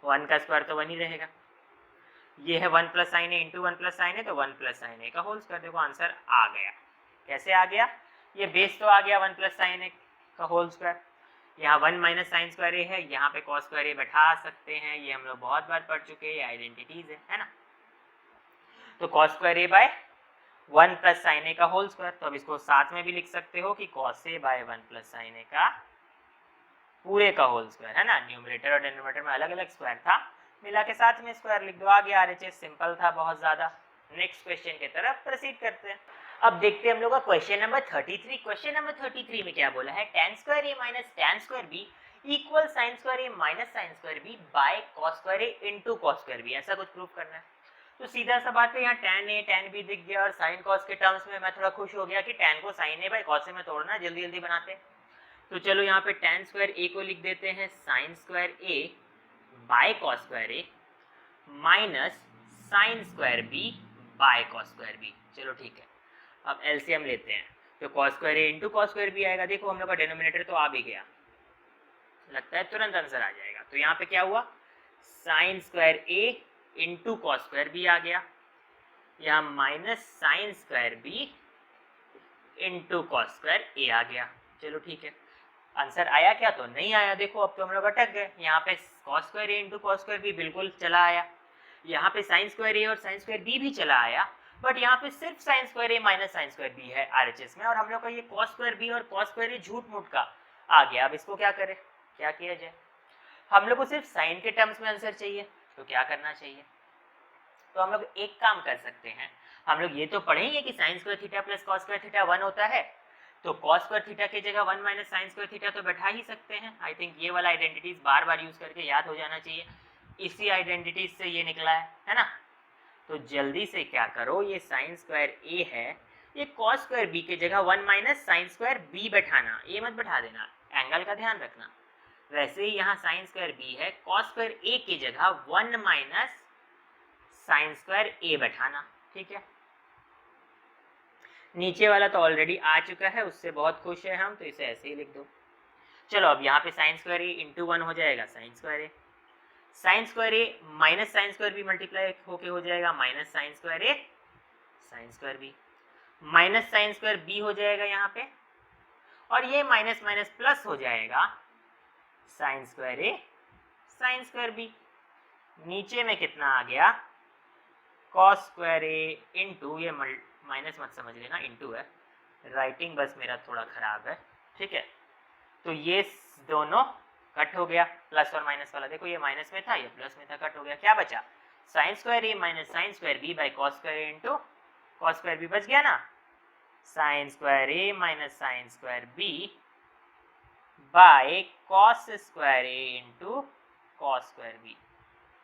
1 का स्क्वायर तो 1 ही रहेगा। ये है 1 plus sine a into 1 plus sine a, तो 1 प्लस साइन a का होल स्क्वायर। देखो आंसर आ गया, कैसे आ गया, ये बेस तो आ गया 1 प्लस साइन a का होल स्क्वायर, यहाँ 1 माइनस साइन स्क्वायर a है, यहाँ पे कॉस स्क्वायर a बैठा सकते हैं, ये हम लोग बहुत बार पढ़ चुके हैं, ये आइडेंटिटीज है ना। तो cos square a by 1 plus sine a का होल स्क्वायर, तो अब इसको साथ में भी लिख सकते हो कि cos a by 1 plus sine a का पूरे का होल स्क्वायर, है ना। न्यूमरेटर और डिनोमिनेटर में अलग अलग स्क्वायर था, मिला के साथ में स्क्वायर लिख दो, आ गया RHS। सिंपल था बहुत ज्यादा। नेक्स्ट क्वेश्चन की तरफ प्रोसीड करते हैं। अब देखते हैं हम लोग का क्वेश्चन नंबर 33। क्वेश्चन नंबर 33 में क्या बोला है, tan square a minus tan square b equal sin square a minus sin square b by cos square a into cos square b, ऐसा कुछ प्रूफ करना है। तो सीधा सा बात है, यहाँ tan a tan b दिख गया और sin cos के टर्म्स में मैं थोड़ा खुश हो गया कि tan को sin a by cos a में तोड़ना, जल्दी जल्दी बनाते हैं। तो चलो यहाँ पे tan स्क्वायर a को लिख देते हैं sin square a by cos square a minus sin square b by cos square b। चलो ठीक है, अब एलसीएम लेते हैं, तो cos square a into cos square b आएगा। देखो हम लोग का डिनोमिनेटर तो आ भी गया, लगता है तुरंत आंसर आ जाएगा। तो यहाँ पे क्या हुआ, sin square a into cos square b आ गया, यहाँ minus sin square b into cos square a आ गया। चलो ठीक है, आंसर आया क्या, तो नहीं आया। देखो अब तो हम लोग अटक गए, यहाँ पे cos square a into cos square b बिल्कुल चला आया, यहाँ पे sin स्क्वायर a और sin स्क्वायर b भी चला आया, बट यहाँ पे सिर्फ sin square a minus sin square b है RHS में, और हम लोग का ये cos स्क्वायर b और cos स्क्वायर a झूठ मूठ का आ गया। अब इसको क्या करें, क्या किया जाए, हम लोग को सिर्फ साइन के टर्म्स में आंसर चाहिए, तो क्या करना चाहिए, तो हम लोग एक काम कर सकते हैं, हम लोग ये तो पढ़ेंगे कि sign square theta plus cos square theta 1 होता है, तो कॉस स्क्वायर थीटा की जगह 1 माइनस साइन स्क्वायर थीटा तो बैठा ही सकते हैं। आई थिंक ये वाला आइडेंटिटीज बार बार यूज करके याद हो जाना चाहिए, इसी आइडेंटिटीज से ये निकला है ना। तो जल्दी से क्या करो, ये साइन स्क्वायर ए है, ये कॉस स्क्वायर बी की जगह 1 माइनस साइन स्क्वायर बी बैठाना, ये मत बैठा देना, एंगल का ध्यान रखना। वैसे ही यहाँ साइन स्क्वायर बी है, कॉस स्क्वायर ए की जगह 1 माइनस साइन स्क्वायर ए बैठाना, ठीक है। नीचे वाला तो ऑलरेडी आ चुका है, उससे बहुत खुश है हम, तो इसे ऐसे ही लिख दो। चलो अब यहाँ पे साइन स्क्वायर ए इंटू 1 हो जाएगा sine square A, sine square A minus sine square B multiply होके हो जाएगा minus sine square A sine square B, minus sine square B हो जाएगा यहाँ पे, और ये माइनस माइनस प्लस हो जाएगा sine square A sine square B. नीचे में कितना आ गया, कॉस स्क्वायर ए इंटू, ये माइनस मत समझ लेना, इंटू है, राइटिंग बस मेरा थोड़ा खराब है, ठीक है। तो ये दोनों कट हो गया, प्लस और माइनस वाला, देखो ये माइनस में था ये प्लस में था, कट हो गया, क्या बचा sine square A minus sine square b by cos square a into cos square b बच गया ना, sine square A minus sine square b by cos square a into cos square B,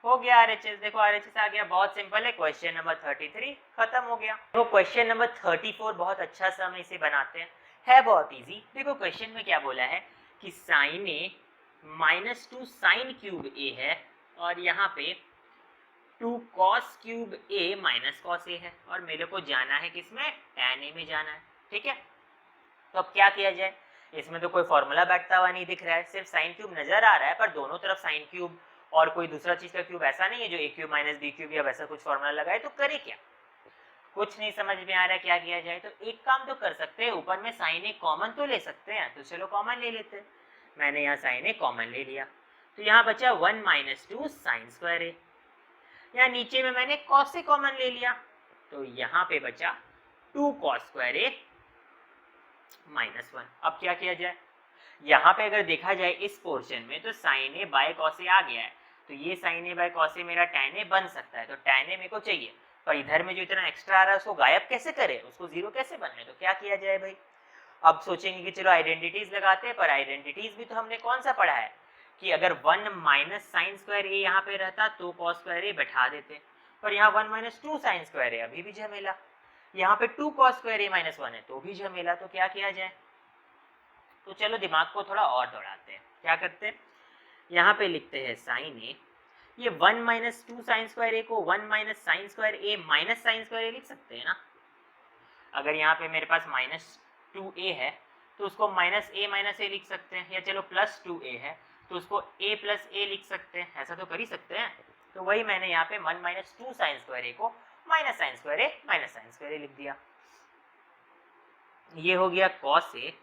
हो गया RHS. देखो RHS आ गया, बहुत simple है। Question number 33 खत्म हो गया। तो क्वेश्चन नंबर 34 बहुत अच्छा सा हम इसे बनाते हैं, है बहुत इजी। देखो क्वेश्चन में क्या बोला है कि साइन ए माइनस 2 साइन क्यूब ए है और यहाँ पे 2 कॉस क्यूब ए माइनस कॉस ए है, और मेरे को जाना है किसमें, tan ए में जाना है, ठीक है। तो अब क्या किया जाए, इसमें तो कोई फॉर्मूला बैठता हुआ नहीं दिख रहा है, सिर्फ साइन क्यूब नजर आ रहा है, पर दोनों तरफ साइन क्यूब और कोई दूसरा चीज का क्यूब ऐसा नहीं है जो ए क्यूब माइनस बी क्यूब या वैसा कुछ फॉर्मूला लगाए, तो करे क्या, कुछ नहीं समझ में आ रहा है क्या किया जाए। तो एक काम तो कर सकते हैं, ऊपर में साइन ए कॉमन तो ले सकते हैं, तो चलो कॉमन ले लेते हैं। मैंने यहाँ साइन ए कॉमन ले लिया, तो यहाँ बचा 1 माइनस 2 साइन स्क्वायर ए, यहाँ नीचे में मैंने कॉस से कॉमन ले लिया, तो यहाँ पे बचा 2 कॉस स्क्वायर ए माइनस 1। अब क्या किया जाए, यहाँ पे अगर देखा जाए इस पोर्शन में तो साइन ए बाय कॉस ए आ गया है, तो ये साइन ए बाय कॉस ए मेरा tan ए बन सकता है, तो tan ए मेरे को चाहिए, पर इधर में जो इतना एक्स्ट्रा आ रहा है उसको गायब कैसे करें, उसको जीरो कैसे बनाए, तो क्या किया जाए भाई। अब सोचेंगे कि चलो आइडेंटिटीज लगाते हैं, पर आइडेंटिटीज भी तो हमने कौन सा पढ़ा है कि अगर 1 माइनस साइन स्क्वायर ए यहाँ पे रहता तो कॉस स्क्वायर ए बैठा देते, पर यहाँ 1 माइनस 2 साइन स्क्वायर ए अभी भी झमेला, यहाँ पे 2 कॉस स्क्वायर ए माइनस 1 है तो भी झमेला, तो क्या किया जाए। तो चलो दिमाग को थोड़ा और दौड़ाते हैं, क्या करते हैं, यहाँ पे लिखते हैं साइन ए, ये 1 माइनस 2 साइन स्क्वायर ए को 1 माइनस साइन स्क्वायर ए माइनस साइन स्क्वायर ए लिख सकते हैं ना। अगर यहाँ पे मेरे पास माइनस 2a है तो उसको माइनस ए माइनस ए लिख सकते हैं, या चलो प्लस 2a है तो उसको a प्लस ए लिख सकते हैं, ऐसा तो कर ही सकते हैं। तो वही मैंने यहाँ पे 1 माइनस 2 साइन स्क्वायर ए को माइनस साइन स्क्वायर ए माइनस साइन स्क्वायर ए लिख दिया, ये हो गया कॉस ए,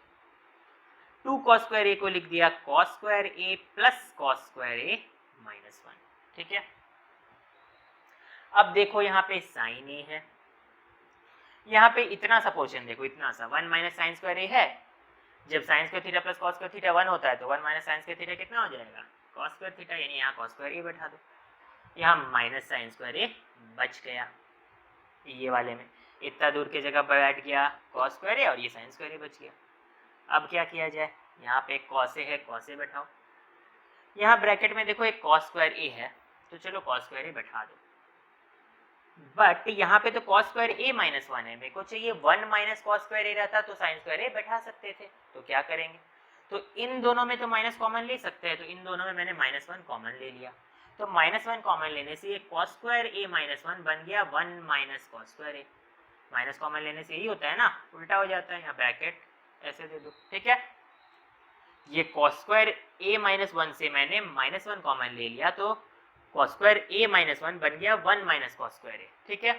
2 कॉस स्क्वायर ए को लिख दिया cos square A plus cos square A minus 1, ठीक है। अब देखो यहाँ पे साइन ए है, यहाँ पे इतना सा पोर्शन देखो, इतना सा 1 माइनस साइन स्क्वायर ए है, जब sign square theta plus cos square theta 1 होता है तो 1 माइनस साइन स्क्वायर थीटा कितना हो जाएगा, कॉस स्क्वायर थीटा, यानी यहाँ कॉस स्क्वायर ए बैठा दो, यहाँ माइनस साइन स्क्वायर ए बच गया, ये वाले में इतना दूर की जगह पर बैठ गया कॉस स्क्वायर ए और ये साइन स्क्वायर ए बच गया। अब क्या किया जाए, यहाँ पे कॉस ए है, कॉस ए बैठाओ, यहाँ ब्रैकेट में देखो एक कॉस स्क्वायर ए है, तो चलो कॉस स्क्वायर ए बैठा दो, बट यहाँ पे तो कॉस स्क्वायर ए माइनस 1 है, मेरे को चाहिए 1 माइनस कॉस स्क्वायर ए रहता तो साइन स्क्वायर ए बैठा सकते थे, तो क्या करेंगे, तो इन दोनों में तो माइनस कॉमन ले सकते हैं, तो इन दोनों में मैंने माइनस 1 कॉमन ले लिया, तो माइनस 1 कॉमन लेने से ये कॉस स्क्वायर ए माइनस 1 बन गया 1 माइनस कॉस स्क्वायर ए, माइनस कॉमन लेने से यही होता है ना, उल्टा हो जाता है, यहाँ ब्रैकेट ऐसे दे दो, ठीक है। ये कॉस स्क्वायर ए माइनस 1 से मैंने माइनस 1 कॉमन ले लिया, तो कॉस स्क्वायर ए माइनस 1 बन गया 1 माइनस कॉस स्क्वायर ए, ठीक है।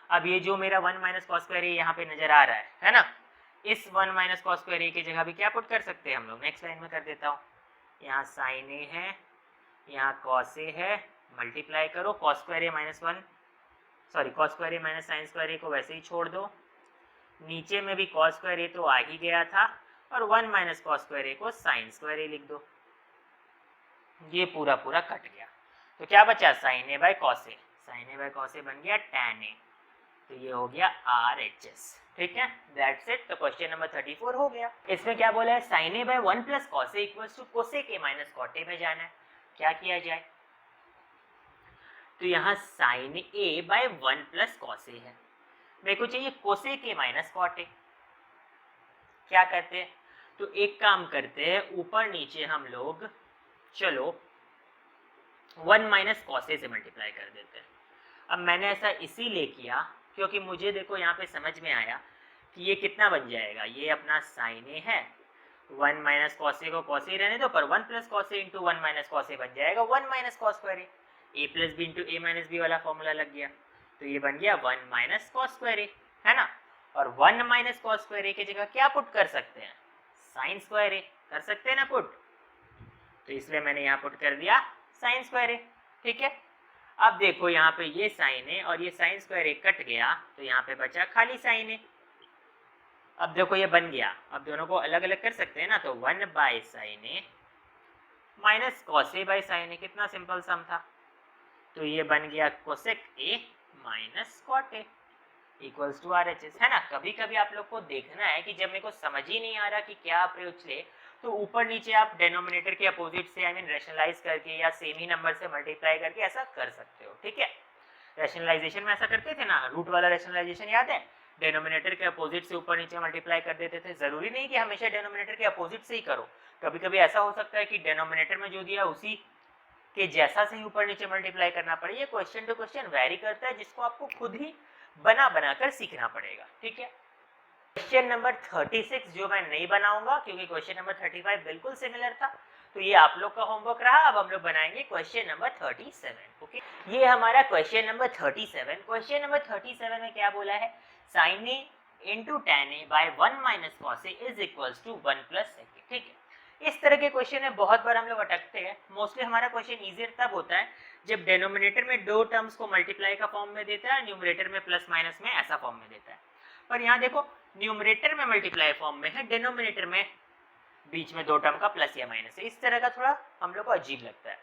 अब ये जो मेरा 1 माइनस कॉस स्क्वायर ए यहाँ पे नजर आ रहा है ना, इस 1 माइनस कॉस स्क्वायर ए की जगह भी क्या पुट कर सकते हैं हम लोग, नेक्स्ट लाइन में कर देता हूँ, यहाँ साइन ए है, यहाँ कॉस ए है, मल्टीप्लाई करो कॉस स्क्वायर ए माइनस 1, सॉरी कॉस स्क्वायर ए माइनस साइन स्क्वायर ए को वैसे ही छोड़ दो, नीचे में भी कॉस स्क्वायर ए तो आ ही गया था, और 1 माइनस कॉस स्क्वायर ए को साइन स्क्वायर ए लिख दो, ये पूरा पूरा कट गया, तो क्या बचा sine A by cos A, sine A by cos A बन गया tan ए, तो ये हो गया RHS, ठीक है, दैट्स इट। तो क्वेश्चन नंबर 34 हो गया। इसमें क्या बोला है, sine A by 1 plus cos a equals to cosec A minus cot a में जाना है, क्या किया जाए, तो यहाँ sine A by 1 plus cos ए है, मेरे को चाहिए cosec A minus cot a, क्या करते हैं, तो एक काम करते हैं, ऊपर नीचे हम लोग चलो 1 माइनस कॉस ए से मल्टीप्लाई कर देते हैं। अब मैंने ऐसा इसीलिए किया क्योंकि मुझे देखो यहाँ पे समझ में आया कि ये कितना बन जाएगा, ये अपना साइन ए है, 1 माइनस कॉस ए को कॉस ए रहने दो, पर 1 plus cos A into 1 minus cos A बन जाएगा 1 minus cos square A plus b into a minus B वाला फॉर्मूला लग गया, तो ये बन गया 1 माइनस कॉस स्क्वायर ए, है ना, और 1 माइनस कॉस स्क्वायर ए की जगह क्या पुट कर सकते हैं, साइन स्क्वायर ए कर सकते हैं ना पुट, तो इसलिए मैंने यहाँ पुट कर दिया साइन स्क्वायर ए, ठीक है। अब देखो यहाँ पे ये साइन ए और ये साइन स्क्वायर ए कट गया, तो यहाँ पे बचा खाली साइन ए, अब देखो ये बन गया, अब दोनों को अलग अलग कर सकते हैं ना, तो 1 by sine A minus cos A by sine A, कितना सिंपल सम था। तो ये बन गया cosec A minus cot A equals to R H S, है ना। कभी कभी आप लोग को देखना है कि जब मेरे को समझ ही नहीं आ रहा कि क्या अप्रोच ले, तो ऊपर नीचे आप डेनोमिनेटर के अपोजिट से आई मीन रैशनलाइज करके या सेम ही नंबर से मल्टीप्लाई करके ऐसा कर सकते हो, ठीक है। रैशनलाइजेशन में ऐसा करते थे ना, रूट वाला रैशनलाइजेशन याद है, डेनोमिनेटर के अपोजिट से ऊपर नीचे मल्टीप्लाई कर देते थे। जरूरी नहीं कि हमेशा डेनोमिनेटर के अपोजिट से ही करो, कभी कभी ऐसा हो सकता है कि डेनोमिनेटर में जो दिया उसी के जैसा से ही ऊपर नीचे मल्टीप्लाई करना पड़े। ये क्वेश्चन टू क्वेश्चन वैरी करता है, जिसको आपको खुद ही बना बना कर सीखना पड़ेगा, ठीक है। क्वेश्चन नंबर 36 जो मैं नहीं बनाऊंगा क्योंकि क्वेश्चन नंबर 35 बिल्कुल सिमिलर था, तो ये आप लोग का होमवर्क रहा। अब हम लोग बनाएंगे क्वेश्चन नंबर 37, ओके। ये हमारा क्वेश्चन नंबर 37। क्वेश्चन नंबर 37 में क्या बोला है, sine A into tan A by 1 minus cos A is equals to 1 plus sec A, ठीक है। इस तरह के क्वेश्चन में बहुत बार हम लोग अटकते हैं। मोस्टली हमारा क्वेश्चन इजियर तब होता है जब डेनोमिनेटर में दो टर्म्स को मल्टीप्लाई का फॉर्म में देता है, न्यूमरेटर में प्लस माइनस में ऐसा फॉर्म में देता है। पर यहाँ देखो न्यूमरेटर में मल्टीप्लाई फॉर्म में है, डेनोमिनेटर में बीच में दो टर्म का प्लस या माइनस है। इस तरह का थोड़ा हम लोग को अजीब लगता है,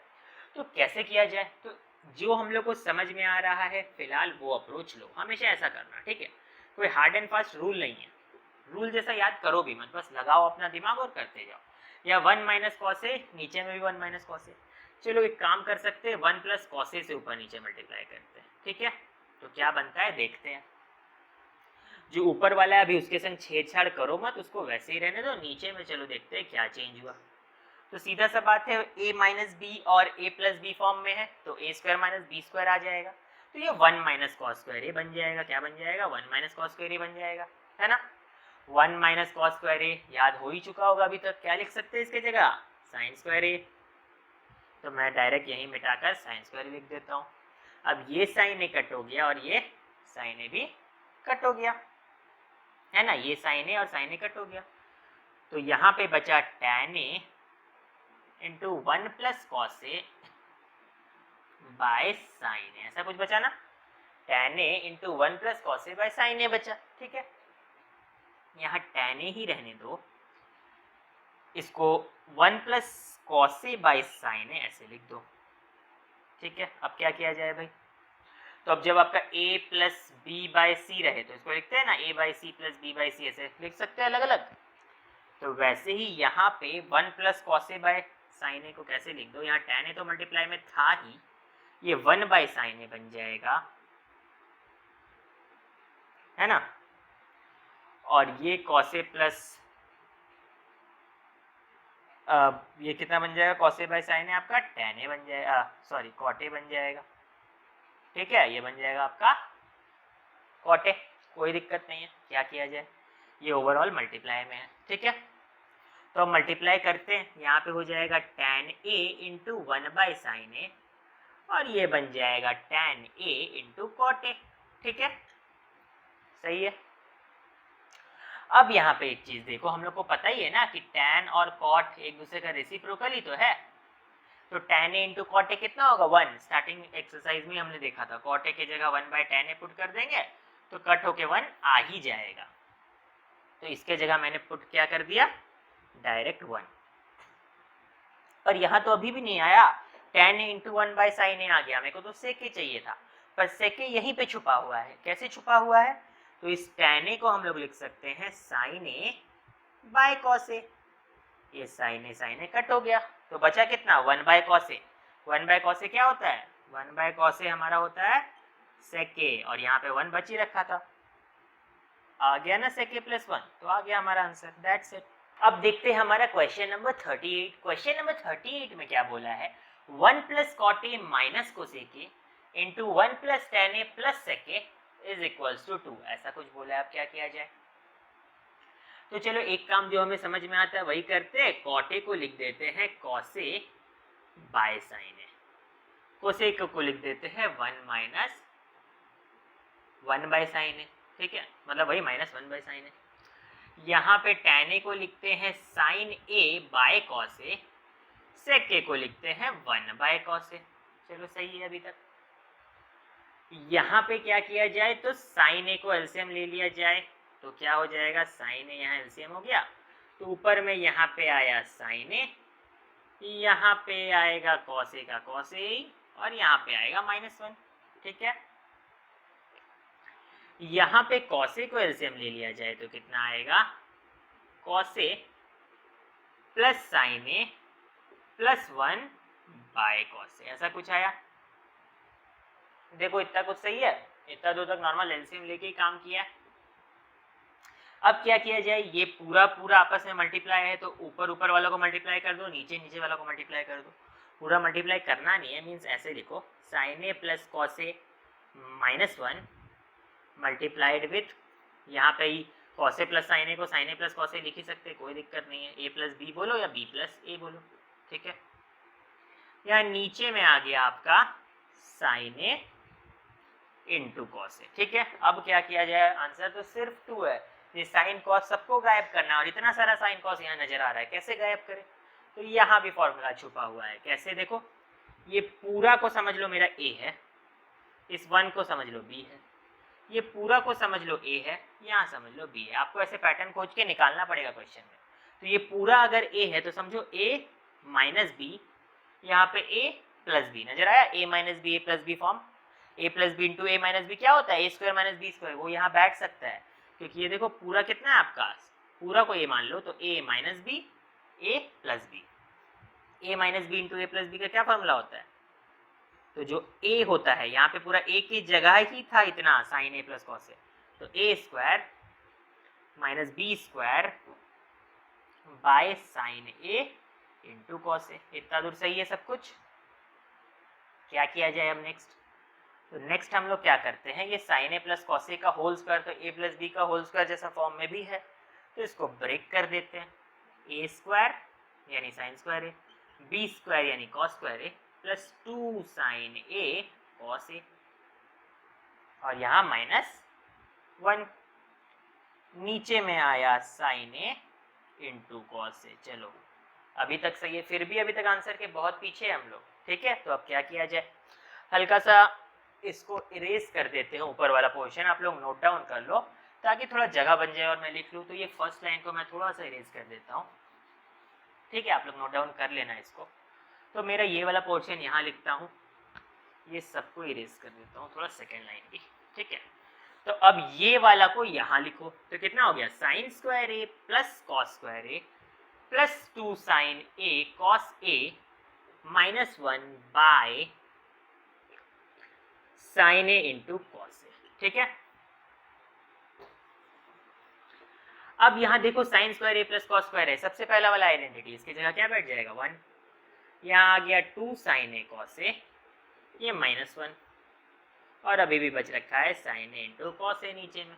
तो कैसे किया जाए। तो जो हम लोग को समझ में आ रहा है फिलहाल वो अप्रोच लो, हमेशा ऐसा करना, ठीक है। कोई हार्ड एंड फास्ट रूल नहीं है, रूल जैसा याद करो भी मत, बस लगाओ अपना दिमाग और करते जाओ। या 1 माइनस कॉस ए, नीचे में भी 1 माइनस कॉस ए। चलो एक काम कर सकते हैं, 1 प्लस कॉस ए से ऊपर नीचे मल्टीप्लाई करते हैं, ठीक है। तो क्या बनता है देखते हैं। जो ऊपर वाला है अभी उसके संग छेड़छाड़ करो मत, उसको वैसे ही रहने दो। नीचे में चलो देखते हैं क्या चेंज हुआ। तो सीधा सा बात है, a माइनस बी और a प्लस बी फॉर्म में है, तो a square minus B square आ जाएगा। तो ये 1 माइनस कॉस स्क्वायर ए बन जाएगा। क्या बन जाएगा, 1 माइनस कॉस स्क्वायर ए बन जाएगा, है ना। 1 माइनस कॉस स्क्वायर ए याद हो ही चुका होगा अभी तक। क्या लिख सकते हैं इसके जगह, साइन स्क्वायर ए। तो मैं डायरेक्ट यही मिटाकर साइन स्क्वायर लिख देता हूँ। अब ये साइन ए कट हो गया और ये साइन ए भी कट हो गया, है ना। ये साइन ए और साइन ए कट हो गया, तो यहाँ पे बचा tan A into 1 plus cos A by sine A, ऐसा कुछ बचा ना। tan A into 1 plus cos A by sine A बचा, ठीक है। यहाँ tan ए ही रहने दो, इसको 1 plus cos A by sine A ऐसे लिख दो, ठीक है। अब क्या किया जाए भाई, तो अब जब आपका a plus B by C रहे तो इसको लिखते हैं ना a by C plus B by C, ऐसे लिख सकते हैं अलग अलग। तो वैसे ही यहाँ पे 1 plus cos A by sine ए को कैसे लिख दो, यहाँ tan ए तो मल्टीप्लाई में था ही, ये 1 बाय साइन ए बन जाएगा, है ना। और ये कॉस ए प्लस ये कितना बन जाएगा, कॉस ए बाय साइन ए आपका tan ए बन जाएगा, सॉरी कॉट ए बन जाएगा, ठीक है। ये बन जाएगा आपका कॉट ए, कोई दिक्कत नहीं है। क्या किया जाए, ये ओवरऑल मल्टीप्लाई में है, ठीक है। तो अब मल्टीप्लाई करते हैं, यहाँ पे हो जाएगा tan A into 1 by sine A, और ये बन जाएगा tan ए इंटू कॉट ए, ठीक है, सही है। अब यहाँ पे एक चीज देखो, हम लोग को पता ही है ना कि tan और cot एक दूसरे का रेसिप्रोकल ही तो है। तो tan A into cot a कितना होगा, 1। स्टार्टिंग एक्सरसाइज में हमने देखा था, कॉट ए की जगह 1 बाय tan ए पुट कर देंगे तो कट होके 1 आ ही जाएगा। तो इसके जगह मैंने पुट क्या कर दिया, डायरेक्ट 1। और यहाँ तो अभी भी नहीं आया, tan A into 1 by sine A आ गया, मेरे को तो sec ए चाहिए था, पर sec ए यहीं पे छुपा हुआ है। कैसे छुपा हुआ है, तो इस tan ए को हम लोग लिख सकते हैं sin ए बाय cos ए। ये sin ए कट हो गया, तो बचा कितना, 1 बाय cos ए। 1 बाय cos ए क्या होता है, 1 बाय cos ए हमारा होता है sec ए, और यहाँ पे 1 बच ही रखा था, आ गया ना sec ए प्लस 1, तो आ गया हमारा आंसर, दैट्स इट। अब देखते हैं हमारा क्वेश्चन नंबर 38। क्वेश्चन नंबर 38 में क्या बोला है, 1 plus cot A minus cosec a into 1 plus tan a plus sec a is equals to 2, ऐसा कुछ बोला है। अब क्या किया जाए, तो चलो एक काम जो हमें समझ में आता है वही करते हैं। कॉट ए को लिख देते हैं cos A by sine A, cosec को लिख देते हैं 1 माइनस 1 बाय साइन ए, ठीक है, मतलब वही माइनस 1 बाय साइन ए। यहाँ पे tan ए को लिखते हैं sin ए बाय cos ए, sec ए को लिखते हैं 1 बाय cos ए। चलो सही है अभी तक। यहाँ पे क्या किया जाए, तो sin ए को एलसीएम ले लिया जाए, तो क्या हो जाएगा, साइन ए यहाँ एलसीएम हो गया, तो ऊपर में यहाँ पे आया साइन ए, यहाँ पे आएगा कॉस ए का कॉस ए और यहाँ पे आएगा -1। ठीक है, यहाँ पे कॉस ए को एलसीएम ले लिया जाए तो कितना आएगा, cos A plus sine A plus 1 by cos A, ऐसा कुछ आया। देखो इतना कुछ सही है, इतना दूर तक नॉर्मल एलसीएम लेके ही काम किया है। अब क्या किया जाए, ये पूरा पूरा आपस में मल्टीप्लाई है तो ऊपर ऊपर वालों को मल्टीप्लाई कर दो, नीचे नीचे वालों को मल्टीप्लाई कर दो। पूरा मल्टीप्लाई करना नहीं है, मीन्स ऐसे लिखो sine A plus cos A -1 multiplied with, यहाँ पे ही कॉस ए प्लस साइन ए को साइन ए प्लस कॉस ए लिख ही सकते, कोई दिक्कत नहीं है। ए प्लस बी बोलो या बी प्लस ए बोलो, ठीक है। यहाँ नीचे में आ गया आपका sign A into cos A, ठीक है। अब क्या किया जाए, आंसर तो सिर्फ 2 है, ये साइन कॉस सबको गायब करना है और इतना सारा साइन कॉस यहाँ नजर आ रहा है, कैसे गायब करें, तो यहाँ भी फॉर्मूला छुपा हुआ है। कैसे, देखो ये पूरा को समझ लो मेरा ए है, इस 1 को समझ लो बी है, ये पूरा को समझ लो ए है, यहाँ समझ लो बी है। आपको ऐसे पैटर्न खोज के निकालना पड़ेगा क्वेश्चन में। तो ये पूरा अगर ए है तो समझो ए माइनस बी, यहाँ पे ए प्लस बी नजर आया, ए minus B A plus B form, A plus b into a minus B क्या होता है, a square minus B square, वो यहाँ बैठ सकता है क्योंकि ये देखो पूरा कितना है आपका, पूरा को ए मान लो तो ए minus B A plus B, A minus b into a plus b का क्या फॉर्मूला होता है, तो जो ए होता है यहाँ पे पूरा ए की जगह ही था इतना sine A plus cos A, तो A square minus B square by sine A into cos A. इतना दूर सही है सब कुछ। क्या किया जाए अब नेक्स्ट, तो नेक्स्ट हम लोग क्या करते हैं, ये sign A plus cos A का होल स्क्वायर तो ए प्लस बी का होल स्क्वायर जैसा फॉर्म में भी है, तो इसको ब्रेक कर देते हैं, ए स्क्वायर यानी साइन स्क्वायर ए, बी स्क्वायर यानी cos square A plus 2 sine A cos A, और यहाँ -1, नीचे में आया साइन ए इंटू कॉस ए। चलो अभी तक सही है, फिर भी अभी तक आंसर के बहुत पीछे हम लोग, ठीक है। तो अब क्या किया जाए, हल्का सा इसको इरेज कर देते हैं ऊपर वाला पोर्शन, आप लोग नोट डाउन कर लो ताकि थोड़ा जगह बन जाए और मैं लिख लूँ। तो ये फर्स्ट लाइन को मैं थोड़ा सा इरेज कर देता हूँ, ठीक है, आप लोग नोट डाउन कर लेना इसको। तो मेरा ये वाला पोर्शन यहाँ लिखता हूँ, ये सबको इरेज कर देता हूँ, थोड़ा सेकेंड लाइन भी, ठीक है। तो अब ये वाला को यहाँ लिखो, तो कितना हो गया, sine square A plus cos square A plus 2 sine A cos A -1 by sine A into cos A, ठीक है। अब यहाँ देखो sine square A plus cos square है, सबसे पहला वाला आइडेंटिटी, इसकी जगह क्या बैठ जाएगा 1, यहाँ आ गया 2 साइन ए कॉस ए, ये -1, और अभी भी बच रखा है साइन ए इंटू कॉस ए नीचे में।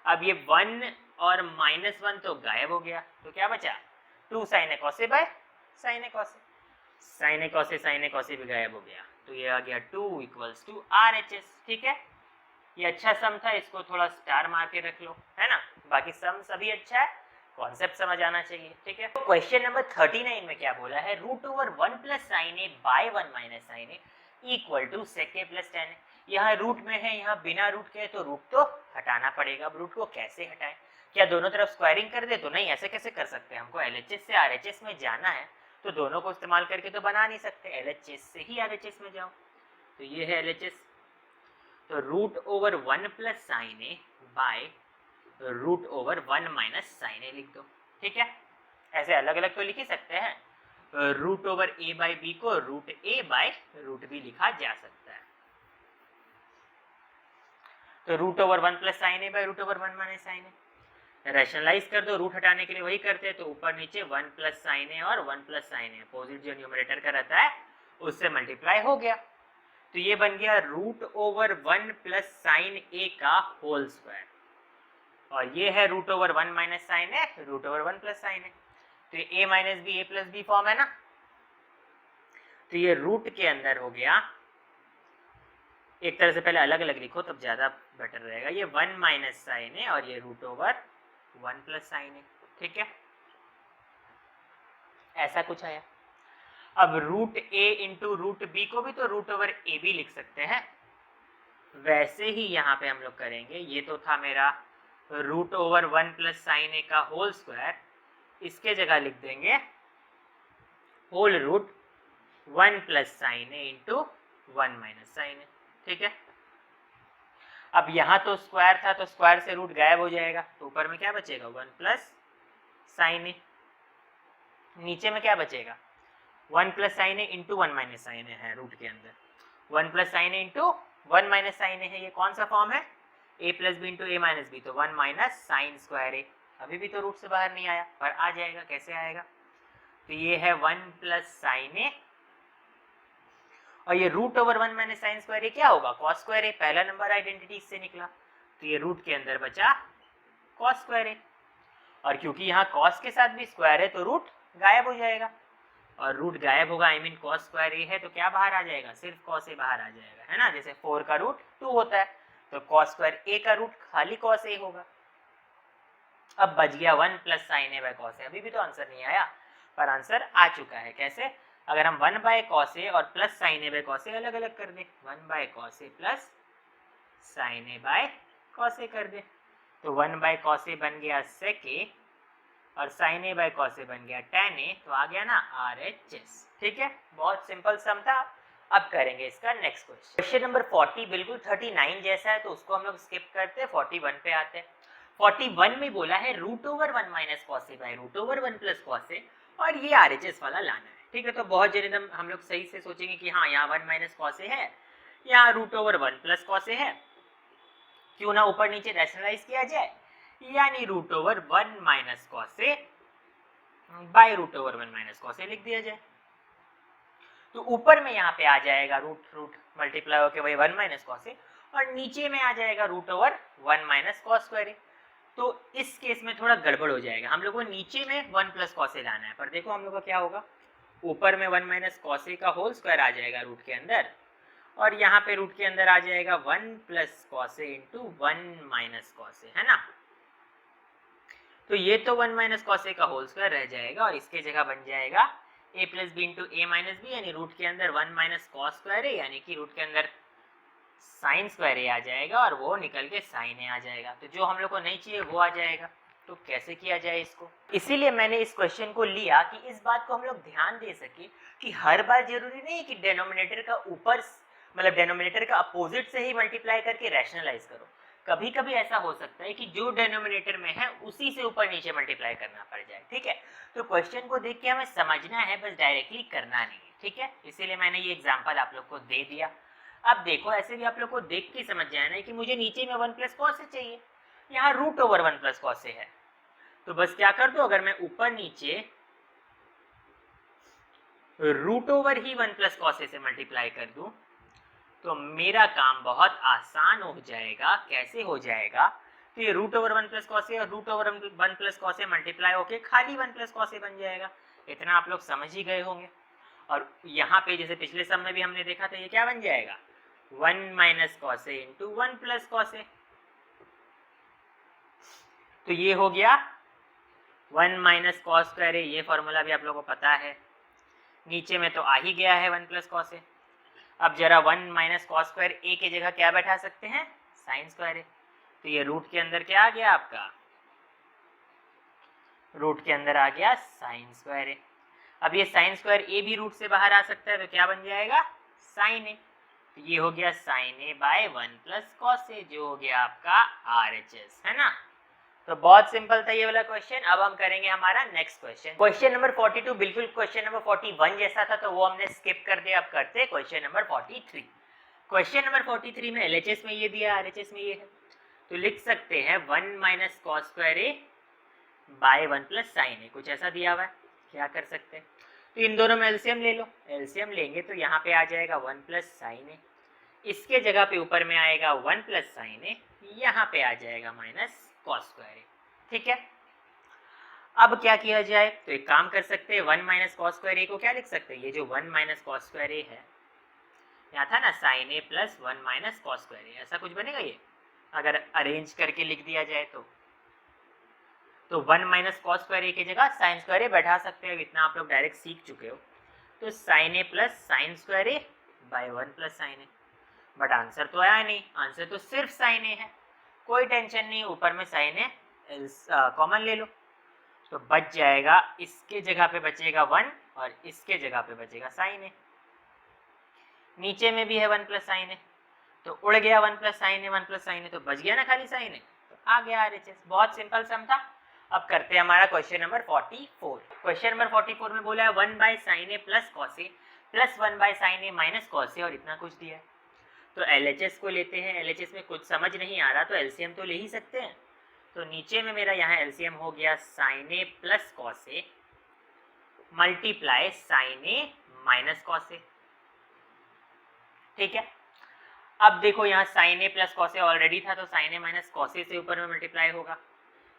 अब ये 1 और -1 तो गायब हो गया, तो क्या बचा 2 sine A cos A by sine A cos A, sine A cos A sine A cos A भी गायब हो गया, तो ये आ गया 2 = RHS, ठीक है। ये अच्छा सम था, इसको थोड़ा स्टार मार के रख लो, है ना। बाकी सम सभी अच्छा है, कॉन्सेप्ट समझ आना चाहिए, ठीक है। क्वेश्चन नंबर 39 में क्या बोला है, √1 + sin a / 1 - sin a = sec a + tan a। यहाँ रूट में है, यहाँ बिना रूट के, तो रूट तो हटाना पड़ेगा। अब रूट को कैसे हटाएं, क्या दोनों तरफ स्क्वायरिंग कर दे, तो नहीं, ऐसे कैसे कर सकते हैं, हमको LHS से RHS में जाना है, तो दोनों को इस्तेमाल करके तो बना नहीं सकते, LHS से ही RHS में जाओ। तो ये है LHS, तो √1 + sin a / √1 - sin a लिख दो, ठीक है। ऐसे अलग अलग तो लिख ही सकते हैं, √a/b को √a/√b लिखा जा सकता है। तो √1 + sin a / √1 - sin a rationalise कर दो, रूट हटाने के लिए वही करते हैं, तो ऊपर नीचे 1 + sin a और 1 + sin a, अपोजिट जो न्यूमरेटर का रहता है उससे मल्टीप्लाई हो गया, तो ये बन गया √1 + sin a का होल स्क्वायर, और ये है √1 - sin a √1 + sin a, तो ये a - b a + b form है ना। तो ये रूट के अंदर हो गया, एक तरह से पहले अलग अलग लिखो तब ज्यादा बेटर रहेगा, ये 1 - sin a और ये √1 + sin a, ठीक है। ऐसा कुछ आया। अब √a इंटू √b को भी तो √a भी लिख सकते हैं, वैसे ही यहाँ पे हम लोग करेंगे। ये तो था मेरा root over 1 plus sine A का होल स्क्वायर, इसके जगह लिख देंगे whole root 1 plus sine A into 1 minus sine A. ठीक है, अब यहाँ तो स्क्वायर था तो स्क्वायर से रूट गायब हो जाएगा, तो ऊपर में क्या बचेगा 1 प्लस साइन ए, नीचे में क्या बचेगा 1 plus sine A into 1 minus sine a है रूट के अंदर, 1 plus sine A into 1 minus sine a है, ये कौन सा फॉर्म है a plus b into a minus b, तो 1 माइनस साइन स्क्वायर ए, अभी भी तो रूट से बाहर नहीं आया पर आ जाएगा, कैसे आएगा, तो ये है 1 प्लस साइन ए और ये root over 1 minus sine square A क्या होगा कॉस स्क्वायर ए, पहला नंबर आइडेंटिटी इससे निकला, तो ये रूट के अंदर बचा कॉस स्क्वायर ए, और क्योंकि यहाँ कॉस के साथ भी स्क्वायर है तो रूट गायब हो जाएगा, और रूट गायब होगा I mean cos square A है तो क्या बाहर आ जाएगा, सिर्फ कॉस ए बाहर आ जाएगा, है ना, जैसे 4 का रूट 2 होता है तो कॉस स्क्वायर ए का रूट खाली कॉस ए होगा। अब बच गया 1 plus sine A by cos A, अभी भी तो आंसर नहीं आया पर आंसर आ चुका है, कैसे, अगर हम 1 बाय कॉस ए और plus sine A by cos A अलग अलग कर दें, 1 by cos A plus sine A by cos A कर दें, तो 1 बाय कॉस ए बन गया सेक ए और sine A by cos A बन गया tan ए, तो आ गया ना RHS। ठीक है, बहुत सिंपल सम था। अब करेंगे इसका नेक्स्ट क्वेश्चन, क्वेश्चन नंबर 40 बिल्कुल 39 जैसा है तो उसको हम लोग स्किप करते हैं, 41 पे आते हैं। 41 में बोला है root over 1 minus cos A by root over 1 plus cos A और ये RHS वाला लाना है। ठीक है, तो बहुत जन एकदम हम लोग सही से सोचेंगे कि हाँ यहाँ 1 माइनस कॉस ए है, यहाँ रूट ओवर 1 प्लस कॉस ए है, क्यों ना ऊपर नीचे रैशनलाइज किया जाए, यानी root over 1 minus cos A by root over 1 minus cos ए लिख दिया जाए, तो ऊपर में यहाँ पे आ जाएगा रूट रूट मल्टीप्लाई होके वही 1 माइनस कॉस ए और नीचे में आ जाएगा root over 1 minus cos square A. तो इस केस में थोड़ा गड़बड़ हो जाएगा, हम लोग को नीचे में 1 प्लस कॉस ए लाना है, पर देखो हम लोग का क्या होगा, ऊपर में 1 माइनस कॉस ए का होल स्क्वायर आ जाएगा रूट के अंदर और यहाँ पे रूट के अंदर आ जाएगा 1 प्लस कॉस ए इंटू 1 माइनस कॉस ए, है ना, तो ये तो 1 माइनस कॉस ए का होल स्क्वायर रह जाएगा और इसके जगह बन जाएगा a plus b into a minus b, यानी रूट के अंदर 1 माइनस कॉस स्क्वायर ए, यानी कि रूट के अंदर साइन स्क्वायर ए आ जाएगा और वो निकल के साइन ए आ जाएगा, तो जो हम लोग को नहीं चाहिए वो आ जाएगा। तो कैसे किया जाए इसको, इसीलिए मैंने इस क्वेश्चन को लिया कि इस बात को हम लोग ध्यान दे सके कि हर बार जरूरी नहीं है कि डिनोमिनेटर का ऊपर मतलब डिनोमिनेटर का अपोजिट से ही मल्टीप्लाई करके रैशनलाइज करो, कभी कभी ऐसा हो सकता है कि जो डिनोमिनेटर में है उसी से ऊपर नीचे मल्टीप्लाई करना पड़ जाए। ठीक है, तो क्वेश्चन को देख के हमें समझना है, बस डायरेक्टली करना नहीं है। ठीक है, इसीलिए मैंने ये एग्जांपल आप लोग को दे दिया। अब देखो ऐसे भी आप लोग को देख के समझ जाना है कि मुझे नीचे में 1 प्लस कॉस ए चाहिए, यहाँ रूट ओवर 1 प्लस कॉस ए है, तो बस क्या कर दो, अगर मैं ऊपर नीचे रूट ओवर ही 1 प्लस कॉस ए से मल्टीप्लाई कर दूं तो मेरा काम बहुत आसान हो जाएगा। कैसे हो जाएगा, तो ये root over 1 plus cos A और root over 1 plus cos A multiply होके खाली 1 प्लस कॉस ए बन जाएगा, इतना आप लोग समझ ही गए होंगे। और यहाँ पे जैसे पिछले सम में भी हमने देखा था, ये क्या बन जाएगा 1 minus cos A into 1 plus cos A, तो ये हो गया 1 माइनस कॉस स्क्वायर ए, ये फॉर्मूला भी आप लोगों को पता है, नीचे में तो आ ही गया है 1 प्लस कॉस ए। अब जरा 1 माइनस कॉस स्क्वायर ए की जगह क्या बैठा सकते हैं, साइन स्क्वायर ए, तो ये रूट के अंदर क्या आ गया आपका, रूट के अंदर आ गया साइन स्क्वायर ए। अब ये साइन स्क्वायर ए भी रूट से बाहर आ सकता है, तो क्या बन जाएगा साइन ए, तो ये हो गया sine A by 1 plus cos ए, जो हो गया आपका RHS, है ना। तो बहुत सिंपल था ये वाला क्वेश्चन। अब हम करेंगे हमारा नेक्स्ट क्वेश्चन, क्वेश्चन नंबर 42 बिल्कुल क्वेश्चन नंबर 41 जैसा था, तो वो हमने स्किप कर दिया। अब करते हैं क्वेश्चन नंबर 43। क्वेश्चन नंबर 43 में LHS में ये दिया, RHS में ये है, तो लिख सकते हैं 1 minus cos square A by 1 plus sine ए, कुछ ऐसा दिया हुआ है। क्या कर सकते हैं, तो इन दोनों में एलसीएम ले लो, एलसीएम लेंगे तो यहाँ पे आ जाएगा 1 प्लस साइन ए, इसके जगह पे ऊपर में आएगा 1 प्लस साइन ए, यहाँ पे आ जाएगा माइनस कॉस स्क्वायर ए। ठीक है, अब क्या किया जाए, तो एक काम कर सकते हैं 1 माइनस कॉस स्क्वायर ए को क्या लिख सकते हैं, ये जो 1 माइनस कॉस स्क्वायर ए है, यहाँ था ना साइन ए प्लस 1 माइनस कॉस स्क्वायर ए, ऐसा कुछ बनेगा ये, अगर अरेंज करके लिख दिया जाए तो 1 माइनस कॉस स्क्वायर ए की जगह साइन स्क्वायर ए बैठा सकते हैं, इतना आप लोग डायरेक्ट सीख चुके हो। तो sine A plus sine square A by 1 plus sine a, but answer तो आया नहीं, आंसर तो सिर्फ साइन ए है, कोई टेंशन नहीं, ऊपर में साइन है कॉमन ले लो, तो बच जाएगा, इसके जगह पे बचेगा 1 और इसके जगह पे बचेगा साइन है। नीचे में भी है 1 प्लस साइन है, तो उड़ गया 1 प्लस साइन है, 1 प्लस साइन है, तो बच गया ना खाली साइन है, तो आ गया आरएचएस। बहुत सिंपल सम था। अब करते हैं हमारा क्वेश्चन नंबर 44। क्वेश्चन नंबर 44 में बोला है 1 by sine A plus cos A plus 1 by sine A minus cos A, और इतना कुछ दिया है। तो एलएचएस को लेते हैं। एलएचएस में कुछ समझ नहीं आ रहा तो एलसीएम तो ले ही सकते हैं। तो नीचे में मेरा यहाँ एलसीएम हो गया sine A plus cos A multiply sign A minus cos A. ठीक है, अब देखो यहाँ साइन ए प्लस कॉस ए ऑलरेडी था, तो साइन ए माइनस कॉस ए से ऊपर में मल्टीप्लाई होगा।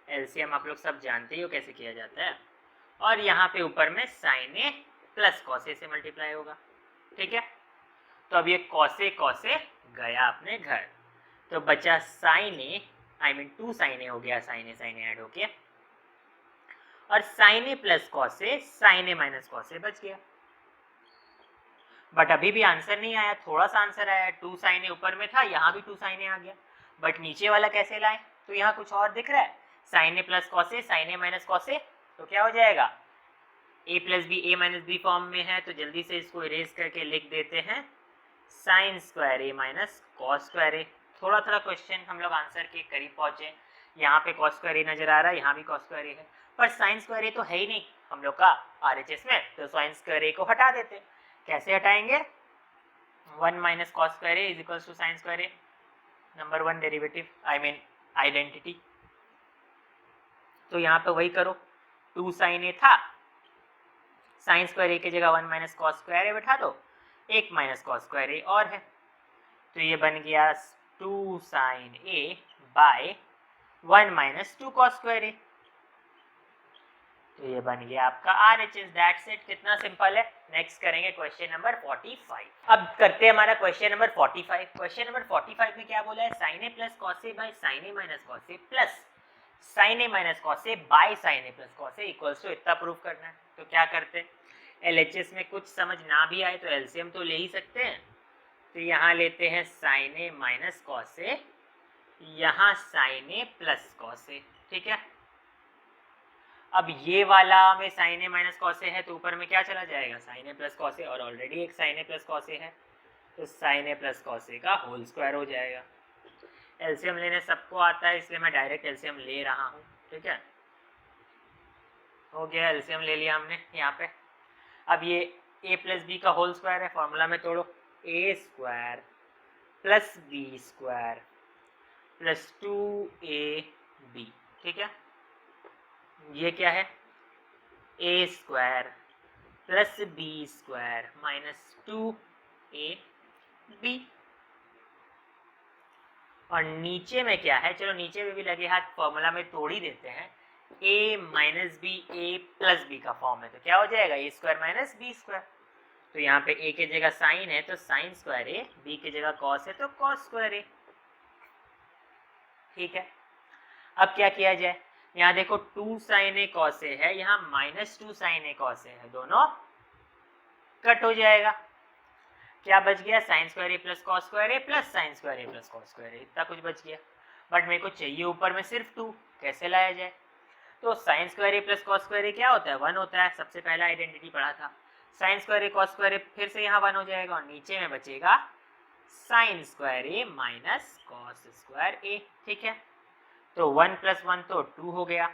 एलसीएम आप लोग सब जानते ही हो कैसे किया जाता है। और यहाँ पे ऊपर में साइन ए प्लस कॉस ए से मल्टीप्लाई होगा। ठीक है, तो अब ये कॉस ए गया अपने घर, तो बचा sine A, I mean 2 sine A हो गया, साइन ए ऐड हो गया, और sine A plus cos A sine A minus cos A बच गया। बट अभी भी आंसर नहीं आया, थोड़ा सा आंसर आया। 2 साइन ए ऊपर में था, यहाँ भी 2 साइन ए आ गया, बट नीचे वाला कैसे लाए? तो यहाँ कुछ और दिख रहा है, sine A plus cos A sine A minus cos A, तो क्या हो जाएगा? ए प्लस बी ए माइनस बी फॉर्म में है, तो जल्दी से इसको इरेज करके लिख देते हैं साइन स्क्वायर ए माइनस कॉस स्क्वायर ए। थोड़ा थोड़ा क्वेश्चन हम लोग आंसर के करीब पहुंचे। यहाँ पे कॉस स्क्वायर ए नजर आ रहा है, यहाँ भी कॉस स्क्वायर ए है, पर साइन स्क्वायर ए तो है ही नहीं हम लोग का आरएचएस में, तो साइन स्क्वायर ए को हटा देते। कैसे हटाएंगे? 1 minus cos square a is equals to sine square a, number 1 derivative, I mean identity. तो यहाँ पे वही करो, 2 साइन ए था, साइन स्क्वायर ए की जगह 1 माइनस कॉस स्क्वायर ए बैठा दो, 1 माइनस कॉस स्क्वायर ए और है, तो ये बन गया 2 sine A by 1 minus 2 cos square A. तो ये बन गया आपका आरएचएस। That's it. कितना सिंपल है। नेक्स्ट करेंगे क्वेश्चन नंबर 45। अब करते हैं हमारा क्वेश्चन नंबर 45। क्वेश्चन नंबर 45 में क्या बोला है? Sine A plus cos A by sine A minus cos A plus sine A minus cos A by sine A plus cos a equals to इतना proof करना है। तो क्या करते हैं? एलएचएस में कुछ समझ ना भी आए तो एलसीएम तो ले ही सकते हैं। तो यहाँ लेते हैं साइन ए माइनस कॉस ए, यहाँ sine A plus cos A. ठीक है, अब ये वाला में साइन ए माइनस कॉस ए है, तो ऊपर में क्या चला जाएगा? Sign A plus cos A, और ऑलरेडी एक साइन ए प्लस कॉस ए है, तो sine A plus cos A का होल स्क्वायर हो जाएगा। एलसीएम लेने सबको आता है, इसलिए मैं डायरेक्ट एलसीएम ले रहा हूँ। ठीक है, हो गया, एलसीएम ले लिया हमने यहाँ पे। अब ये a प्लस बी का होल स्क्वायर है, फॉर्मूला में तोड़ो, a square plus b square plus 2ab। ठीक है, ये क्या है? a square plus b square minus 2ab। और नीचे में क्या है? चलो नीचे में भी लगे हाथ, फॉर्मूला में तोड़ ही देते हैं। a minus b a plus b का फॉर्म है, तो क्या हो जाएगा? a square minus B square. तो यहाँ पे a की जगह साइन है, तो साइन स्क्वायर a, b की जगह कॉस है, तो कॉस स्क्वायर a। ठीक है, अब क्या किया जाए? यहाँ देखो 2 साइन ए कॉस ए है, यहाँ माइनस 2 साइन ए कॉस ए है, दोनों कट हो जाएगा। क्या बच गया? Sine square A plus cos square A plus sine square A plus cos square ए, इतना कुछ बच गया। बट मेरे को चाहिए ऊपर में सिर्फ 2, कैसे लाया जाए? तो sign square A plus cos square A क्या होता है? 1 होता है, सबसे पहला आइडेंटिटी पढ़ा था। साइन स्क्वायर ए कॉस स्क्वायर ए फिर से यहाँ 1 हो जाएगा, और नीचे में बचेगा साइन स्क्वायर ए माइनस कॉस स्क्वायर ए। ठीक है, तो 1 प्लस 1 तो 2 हो गया,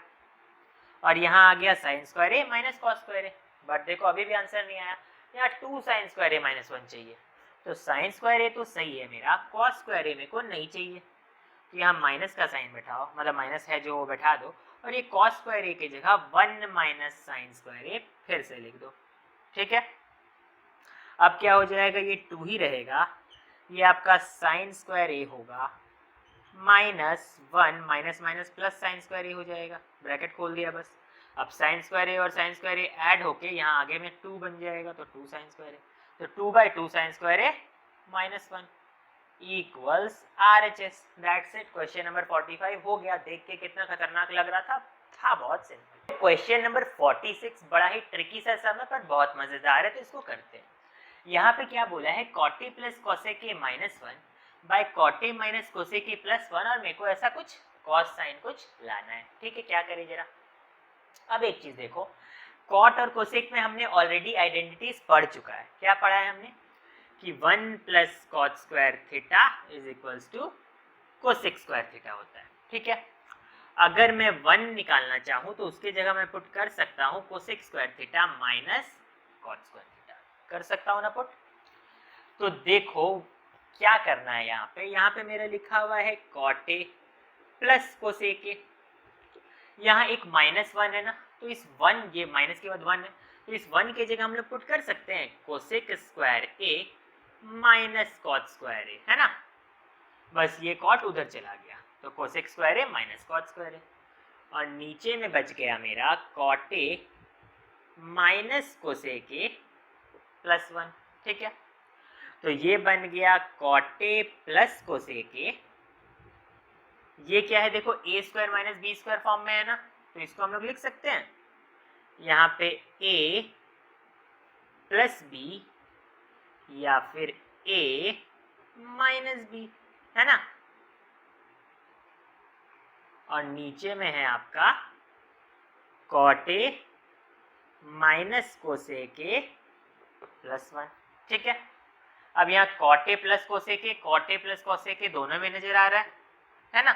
और यहाँ आ गया sine square A minus cos square A. But देखो अभी भी आंसर नहीं आया, यहाँ 2 साइन स्क्वायर ए माइनस 1 चाहिए। तो साइन स्क्वायर ए तो सही है मेरा, कॉस स्क्वायर ए मेरे को नहीं चाहिए, तो यहाँ माइनस का साइन बैठाओ, मतलब माइनस है जो बैठा दो, और ये कॉस स्क्वायर ए की जगह 1 माइनस साइन स्क्वायर ए फिर से लिख दो। ठीक है, अब क्या हो जाएगा? ये 2 ही रहेगा, ये आपका साइन स्क्वायर ए होगा minus 1 minus minus plus sine square A हो जाएगा, ब्रैकेट खोल दिया बस। अब साइन स्क्वायर ए और साइन स्क्वायर ए ऐड होके यहाँ आगे में 2 बन जाएगा, तो 2 साइन स्क्वायर ए, तो 2/2 sign square A minus 1 equals RHS। That's it. Question number 45 हो गया। देख के कितना खतरनाक लग रहा था बहुत सिंपल। क्वेश्चन नंबर 46 बड़ा ही ट्रिकी सा सम है, पर बहुत मजेदार है, तो इसको करते हैं। यहाँ पे क्या बोला है? cot a plus cos a के -1 by cot A minus cosec A plus 1 और मेरे को ऐसा कुछ कॉस साइन कुछ लाना है। ठीक है, क्या करें जरा। अब एक चीज देखो, कॉट और कोसेक में हमने ऑलरेडी आइडेंटिटीज पढ़ चुका है। क्या पढ़ा है हमने कि 1 plus cot square theta is equals to cosec square theta होता है। ठीक है, अगर मैं 1 निकालना चाहूं तो उसके जगह मैं पुट कर सकता हूं cosec square theta minus cot square theta, कर सकता हूं ना पुट। तो देखो क्या करना है, यहाँ पे मेरा लिखा हुआ है cot A plus cosec a, यहाँ एक -1 है ना, तो इस 1, ये माइनस के बाद 1 है, तो इस 1 के जगह हम लोग पुट कर सकते हैं cosec square A minus cot square A, है ना। बस ये कॉट उधर चला गया, तो cosec square A minus cot square A, और नीचे में बच गया मेरा कॉट ए माइनस कोसेक ए प्लस 1। ठीक है, तो ये बन गया cot A plus cosec A. ये क्या है देखो, A square minus B square form में है ना, तो इसको हम लोग लिख सकते हैं यहाँ पे ए प्लस बी या फिर ए माइनस बी, है ना। और नीचे में है आपका कॉट ए माइनस कोसेक ए प्लस 1। ठीक है, अब यहाँ cot A plus cosec a, cot A plus cosec a दोनों में नजर आ रहा है ना,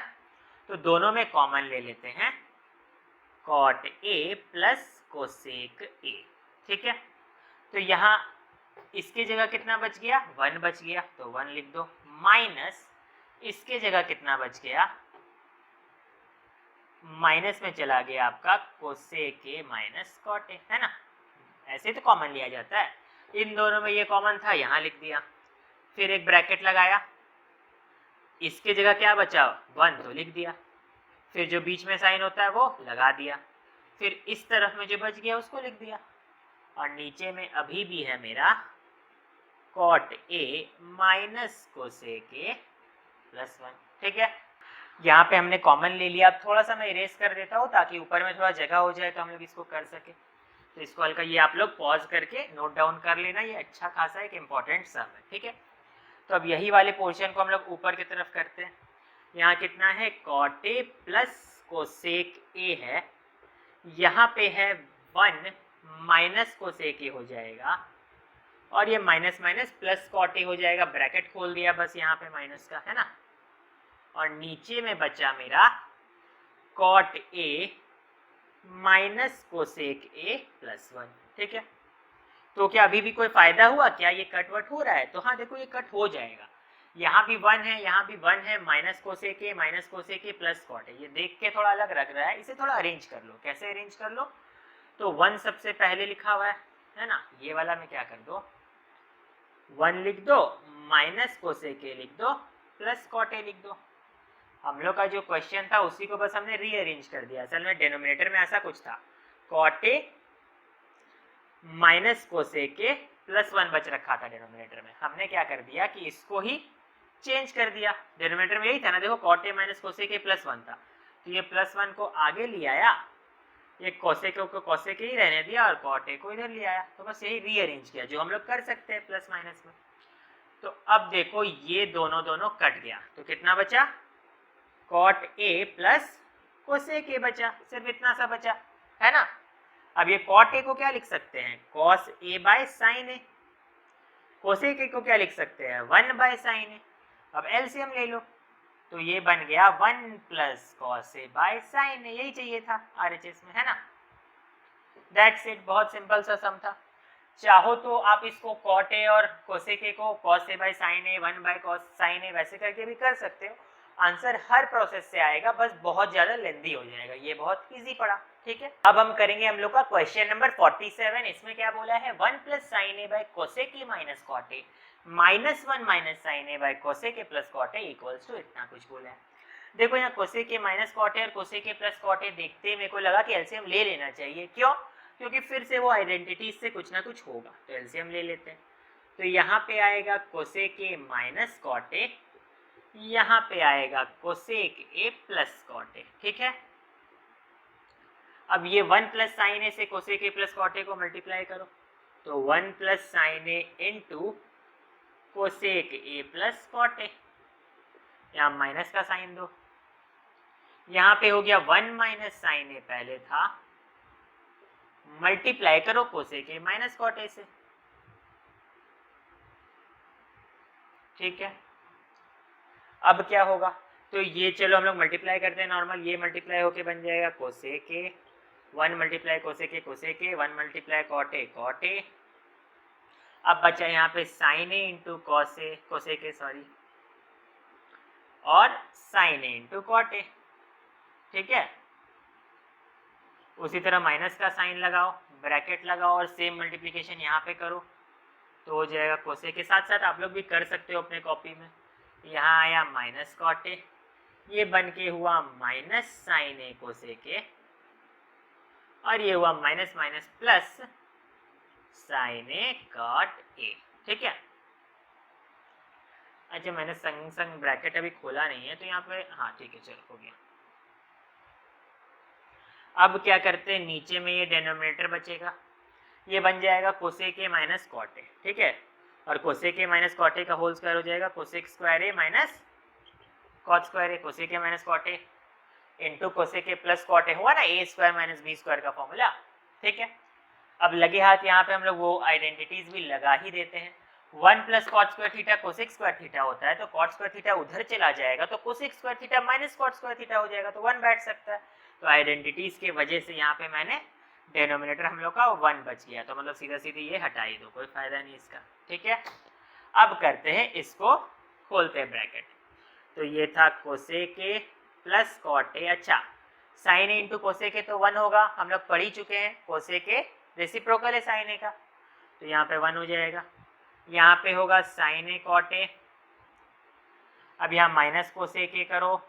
तो दोनों में कॉमन ले लेते हैं cot A plus cosec a. ठीक है, तो यहाँ इसके जगह कितना बच गया, 1 बच गया, तो 1 लिख दो, माइनस इसके जगह कितना बच गया, माइनस में चला गया आपका cosec A minus cot a, है ना। ऐसे तो कॉमन लिया जाता है, इन दोनों में ये कॉमन था, यहाँ लिख दिया, फिर एक ब्रैकेट लगाया, इसके जगह क्या बचा 1 तो लिख दिया, फिर जो बीच में साइन होता है वो लगा दिया, फिर इस तरफ में जो बच गया उसको लिख दिया, और नीचे में अभी भी है मेरा कॉट ए माइनस कोसेक ए प्लस 1। ठीक है, यहाँ पे हमने कॉमन ले लिया। अब थोड़ा सा मैं इरेज कर देता हूँ ताकि ऊपर में थोड़ा जगह हो जाए तो हम लोग इसको कर सके। तो इसको हल्का ये आप लोग पॉज करके नोट डाउन कर लेना, ये अच्छा खासा एक इम्पॉर्टेंट सम है। ठीक है, तो अब यही वाले पोर्शन को हम लोग ऊपर की तरफ करते हैं। यहाँ कितना है, cot A plus cosec a है, यहाँ पे है 1 माइनस कोसेक ए हो जाएगा, और ये minus minus plus cot a हो जाएगा, ब्रैकेट खोल दिया बस यहाँ पे माइनस का, है ना। और नीचे में बचा मेरा कॉट ए माइनस कोसेक ए प्लस 1। ठीक है, तो क्या अभी भी कोई फायदा हुआ क्या, ये कट वट हो रहा है, तो हाँ देखो ये कट हो जाएगा, यहाँ भी 1 है, यहाँ भी 1 है, minus cosec A plus cot a, ये देख के थोड़ा अलग लग रहा है, इसे थोड़ा अरेंज कर लो। कैसे अरेंज कर लो, तो 1 सबसे पहले लिखा हुआ है ना, ये वाला में क्या कर दो, 1 लिख दो, माइनस कोसेक ए लिख दो, प्लस कॉट ए लिख दो। हम लोग का जो क्वेश्चन था उसी को बस हमने रीअरेंज कर दिया। असल में डिनोमिनेटर में ऐसा कुछ था, कॉट ए माइनस कोसेक ए प्लस 1 बच रखा था डिनोमिनेटर में, हमने क्या कर दिया कि इसको ही चेंज कर दिया। डिनोमिनेटर में यही था ना, देखो कॉट ए माइनस कोसेक ए प्लस 1 था, तो ये प्लस 1 को आगे ले आया, ये कोसेक को कोसेक ही रहने दिया और कॉट ए को इधर ले आया, तो बस यही रीअरेंज किया जो हम लोग कर सकते हैं प्लस माइनस में। तो अब देखो ये दोनों कट गया, तो कितना बचा, cot A plus cosec a बचा, सिर्फ इतना सा बचा, है ना। अब ये कॉट ए को क्या लिख सकते हैं, cos A by sine A, cosec A को क्या लिख सकते हैं, 1 बाय साइन ए। अब एलसीएम ले लो, तो ये बन गया 1 plus cos A by sine A, यही चाहिए था आरएचएस में, है ना। दैट्स इट, बहुत सिंपल सा सम था। चाहो तो आप इसको कॉट ए और कोसेक ए को cos A by sine A, 1 by cos sine A वैसे करके भी कर सकते हो, आंसर हर प्रोसेस से आएगा, बस बहुत ज्यादा लेंथी हो जाएगा। ये बहुत इजी पड़ा। ठीक है, अब हम करेंगे हम लोग का क्वेश्चन नंबर 47। इसमें क्या बोला है, 1 plus sine A by cosec A minus cot A minus 1 minus sine A by cosec A plus cot A equals to इतना कुछ बोला है। देखो यहाँ कोसेक ए माइनस कॉट ए और cosec A plus cot A देखते मेरे को लगा कि एलसीएम ले लेना चाहिए। क्यों, क्योंकि फिर से वो आइडेंटिटी से कुछ ना कुछ होगा, तो एलसीएम ले लेते हैं। तो यहाँ पे आएगा cosec A minus cot a, यहाँ पे आएगा कोसेक ए प्लस कॉट ए। ठीक है, अब ये 1 प्लस साइन ए से cosec A plus cot a को मल्टीप्लाई करो, तो 1 plus sine A into cosec A plus cot a, यहाँ माइनस का साइन दो, यहाँ पे हो गया 1 माइनस साइन ए पहले था, मल्टीप्लाई करो cosec A minus cot a से, ठीक है। अब क्या होगा, तो ये चलो हम लोग मल्टीप्लाई करते हैं नॉर्मल, ये मल्टीप्लाई होके बन जाएगा cosec A, 1 multiply cosec A, 1 multiply cot A. अब बचा यहाँ पे sine A into cosec A sorry, और साइन ए इंटू कॉट ए, ठीक है। उसी तरह माइनस का साइन लगाओ, ब्रैकेट लगाओ और सेम मल्टीप्लिकेशन यहाँ पे करो, तो हो जाएगा कोसेक के साथ साथ आप लोग भी कर सकते हो अपने कॉपी में। यहाँ आया माइनस कॉट ए, ये बन के हुआ minus sine A cosec a, और ये हुआ माइनस माइनस प्लस साइन ए कॉट ए, ठीक है। अच्छा मैंने संग संग ब्रैकेट अभी खोला नहीं है तो यहाँ पे, हाँ ठीक है चलो हो गया। अब क्या करते हैं, नीचे में ये डिनोमिनेटर बचेगा, ये बन जाएगा कोसेक ए माइनस कॉट ए, ठीक है। और cosec A minus cot a का होल स्क्वायर हो जाएगा cosec square A minus cot square a, cosec A minus cot a into cosec A plus cot a, हुआ ना a square minus B square का formula, ठीक है। अब लगे हाथ यहाँ पे हम लोग वो आइडेंटिटीज भी लगा ही देते हैं। 1 plus cot square theta cosec square theta होता है, तो कॉट स्क्वायर थीटा उधर चला जाएगा तो cosec square theta minus cot square theta हो जाएगा, तो 1 बैठ सकता है। तो आइडेंटिटीज के वजह से यहाँ पे मैंने डिनोमिनेटर हम लोग का 1 बच गया, तो मतलब सीधा सीधी ये हटा ही दो, कोई फायदा नहीं इसका, ठीक है। अब करते हैं इसको, खोलते हैं ब्रैकेट, तो ये था cosec A plus cot A. अच्छा sine A into cosec A तो 1 होगा, हम लोग पढ़ ही चुके हैं, कोसेक ए रेसिप्रोकल है साइन ए का, तो यहाँ पे 1 हो जाएगा। यहाँ पे होगा साइन ए कॉट ए, अब यहाँ माइनस कोसेक ए करो,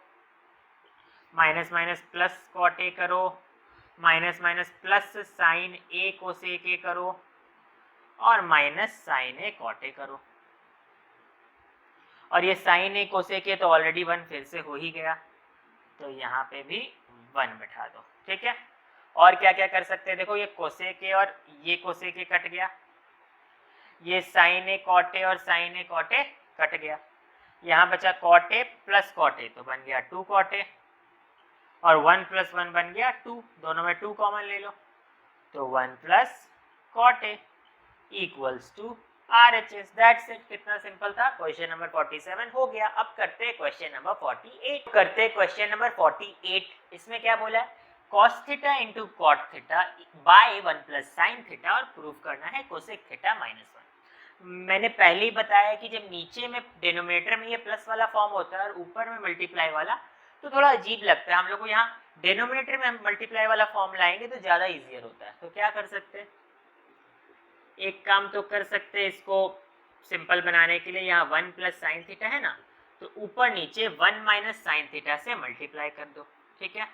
minus minus plus cot A करो, minus minus plus sine A cosec A करो, और minus sine A cot A करो। और ये साइन ए कोसेक ए तो ऑलरेडी 1 फिर से हो ही गया, तो यहाँ पे भी 1 बैठा दो, ठीक है। और क्या क्या कर सकते हैं, देखो ये कोसेक ए और ये कोसेक ए कट गया, ये साइन ए कॉट ए और sine A cot a cut गया, यहाँ बचा cot A plus cot a, तो बन गया 2 कॉट ए, और 1 प्लस 1 बन गया 2, दोनों में 2 कॉमन ले लो, तो 1 plus cot A equals to RHS, that's it. कितना सिंपल था, क्वेश्चन नंबर 47 हो गया। अब करते हैं क्वेश्चन नंबर 48। इसमें क्या बोला है, cos theta into cot theta by 1 plus sine theta, और प्रूफ करना है कोसेक थीटा माइनस 1। मैंने पहले ही बताया कि जब नीचे में डिनोमिनेटर में ये प्लस वाला फॉर्म होता है और ऊपर में मल्टीप्लाई वाला, तो थोड़ा अजीब लगता है हम लोग को। यहाँ डिनोमिनेटर में हम मल्टीप्लाई वाला फॉर्म लाएंगे तो ज़्यादा ईजियर होता है। तो क्या कर सकते हैं, एक काम तो कर सकते हैं, इसको सिंपल बनाने के लिए यहाँ 1 प्लस साइन थीटा है ना, तो ऊपर नीचे 1 माइनस साइन थीटा से मल्टीप्लाई कर दो, ठीक है।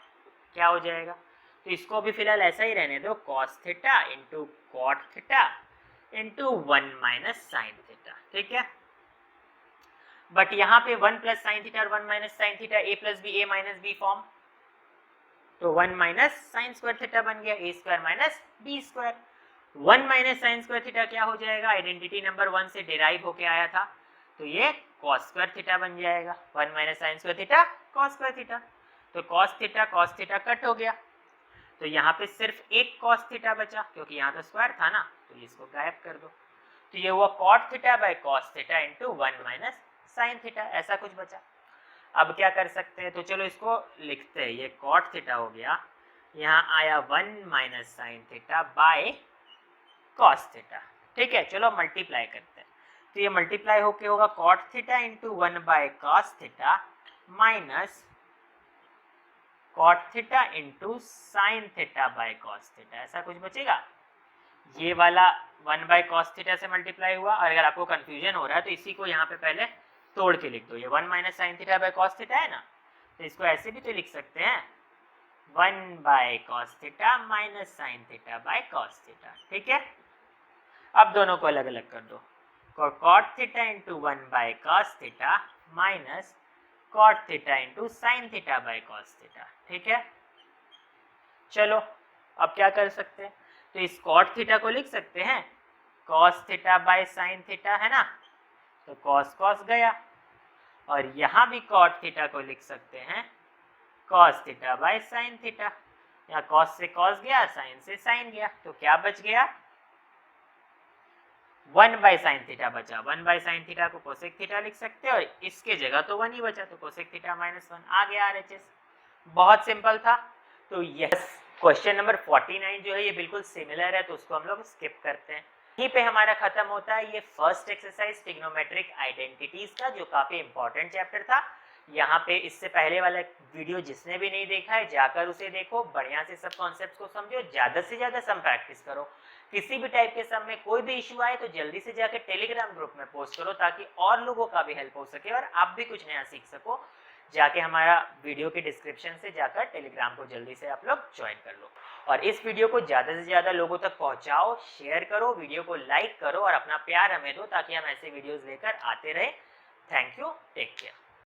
क्या हो जाएगा, तो इसको भी फिलहाल ऐसा ही रहने दो, cos theta into cot theta into 1 minus sine theta, ठीक है। बट यहाँ पे 1 प्लस साइन थीटा और 1 minus sine theta A plus B, A minus B form, तो 1 माइनस साइन स्क्वायर थीटा बन गया A square minus B square. 1 minus sine square theta क्या हो जाएगा, आइडेंटिटी नंबर 1 से डिराइव होके आया था, तो ये कॉस स्क्वायर थीटा बन जाएगा। 1 minus sine square theta cos square theta, तो कॉस थीटा कट हो गया, तो यहाँ पे सिर्फ एक कॉस थीटा बचा, क्योंकि यहाँ तो स्क्वायर था ना, तो इसको गायब कर दो, तो ये हुआ cot theta by cos theta into 1 minus sine theta, ऐसा कुछ बचा। अब क्या कर सकते हैं, तो चलो इसको लिखते हैं, ये कॉट थीटा हो गया, यहाँ आया 1 minus sine theta by cos theta, ठीक है। चलो मल्टीप्लाई करते हैं, तो ये मल्टीप्लाई होके होगा cot theta into 1 by cos theta minus cot theta into sine theta by cos theta, ऐसा कुछ बचेगा। ये वाला 1 बाय कॉस थीटा से मल्टीप्लाई हुआ, और अगर आपको कंफ्यूजन हो रहा है तो इसी को यहाँ पे पहले तोड़ के लिख दो, ये 1 minus sine theta by cos theta है ना, तो इसको ऐसे भी तो लिख सकते हैं 1 by cos theta minus sine theta by cos theta, ठीक है। अब दोनों को अलग अलग कर दो, cot theta into 1 by cos theta minus cot theta into sine theta by cos theta, ठीक है। चलो अब क्या कर सकते हैं, तो इस कॉट थीटा को लिख सकते हैं cos theta by sine theta, है ना, तो कॉस कॉस गया, और यहाँ भी cot थीटा को लिख सकते हैं cos theta by sin theta, या cos से cos गया, sin से sin गया, तो क्या बच गया 1 बाय साइन थीटा बचा। 1 बाय साइन थीटा को कोसेक थीटा लिख सकते हैं और इसके जगह तो 1 ही बचा, तो कोसेक थीटा माइनस 1 आ गया RHS। बहुत सिंपल था। तो यस, क्वेश्चन नंबर 49 जो है ये बिल्कुल सिमिलर है, तो उसको हम लोग स्किप करते हैं। यहीं पे हमारा खत्म होता है ये फर्स्ट एक्सरसाइज ट्रिग्नोमेट्रिक आइडेंटिटीज का, जो काफी इंपॉर्टेंट चैप्टर था। यहाँ पे इससे पहले वाला वीडियो जिसने भी नहीं देखा है जाकर उसे देखो, बढ़िया से सब कॉन्सेप्ट्स को समझो, ज्यादा से ज्यादा सम प्रैक्टिस करो। किसी भी टाइप के सम में कोई भी इशू आए तो जल्दी से जाकर टेलीग्राम ग्रुप में पोस्ट करो, ताकि और लोगों का भी हेल्प हो सके और आप भी कुछ नया सीख सको। जाके हमारा वीडियो के डिस्क्रिप्शन से जाकर टेलीग्राम को जल्दी से आप लोग ज्वाइन कर लो, और इस वीडियो को ज़्यादा से ज़्यादा लोगों तक पहुंचाओ, शेयर करो, वीडियो को लाइक करो और अपना प्यार हमें दो, ताकि हम ऐसे वीडियोस लेकर आते रहे। Thank you, take care.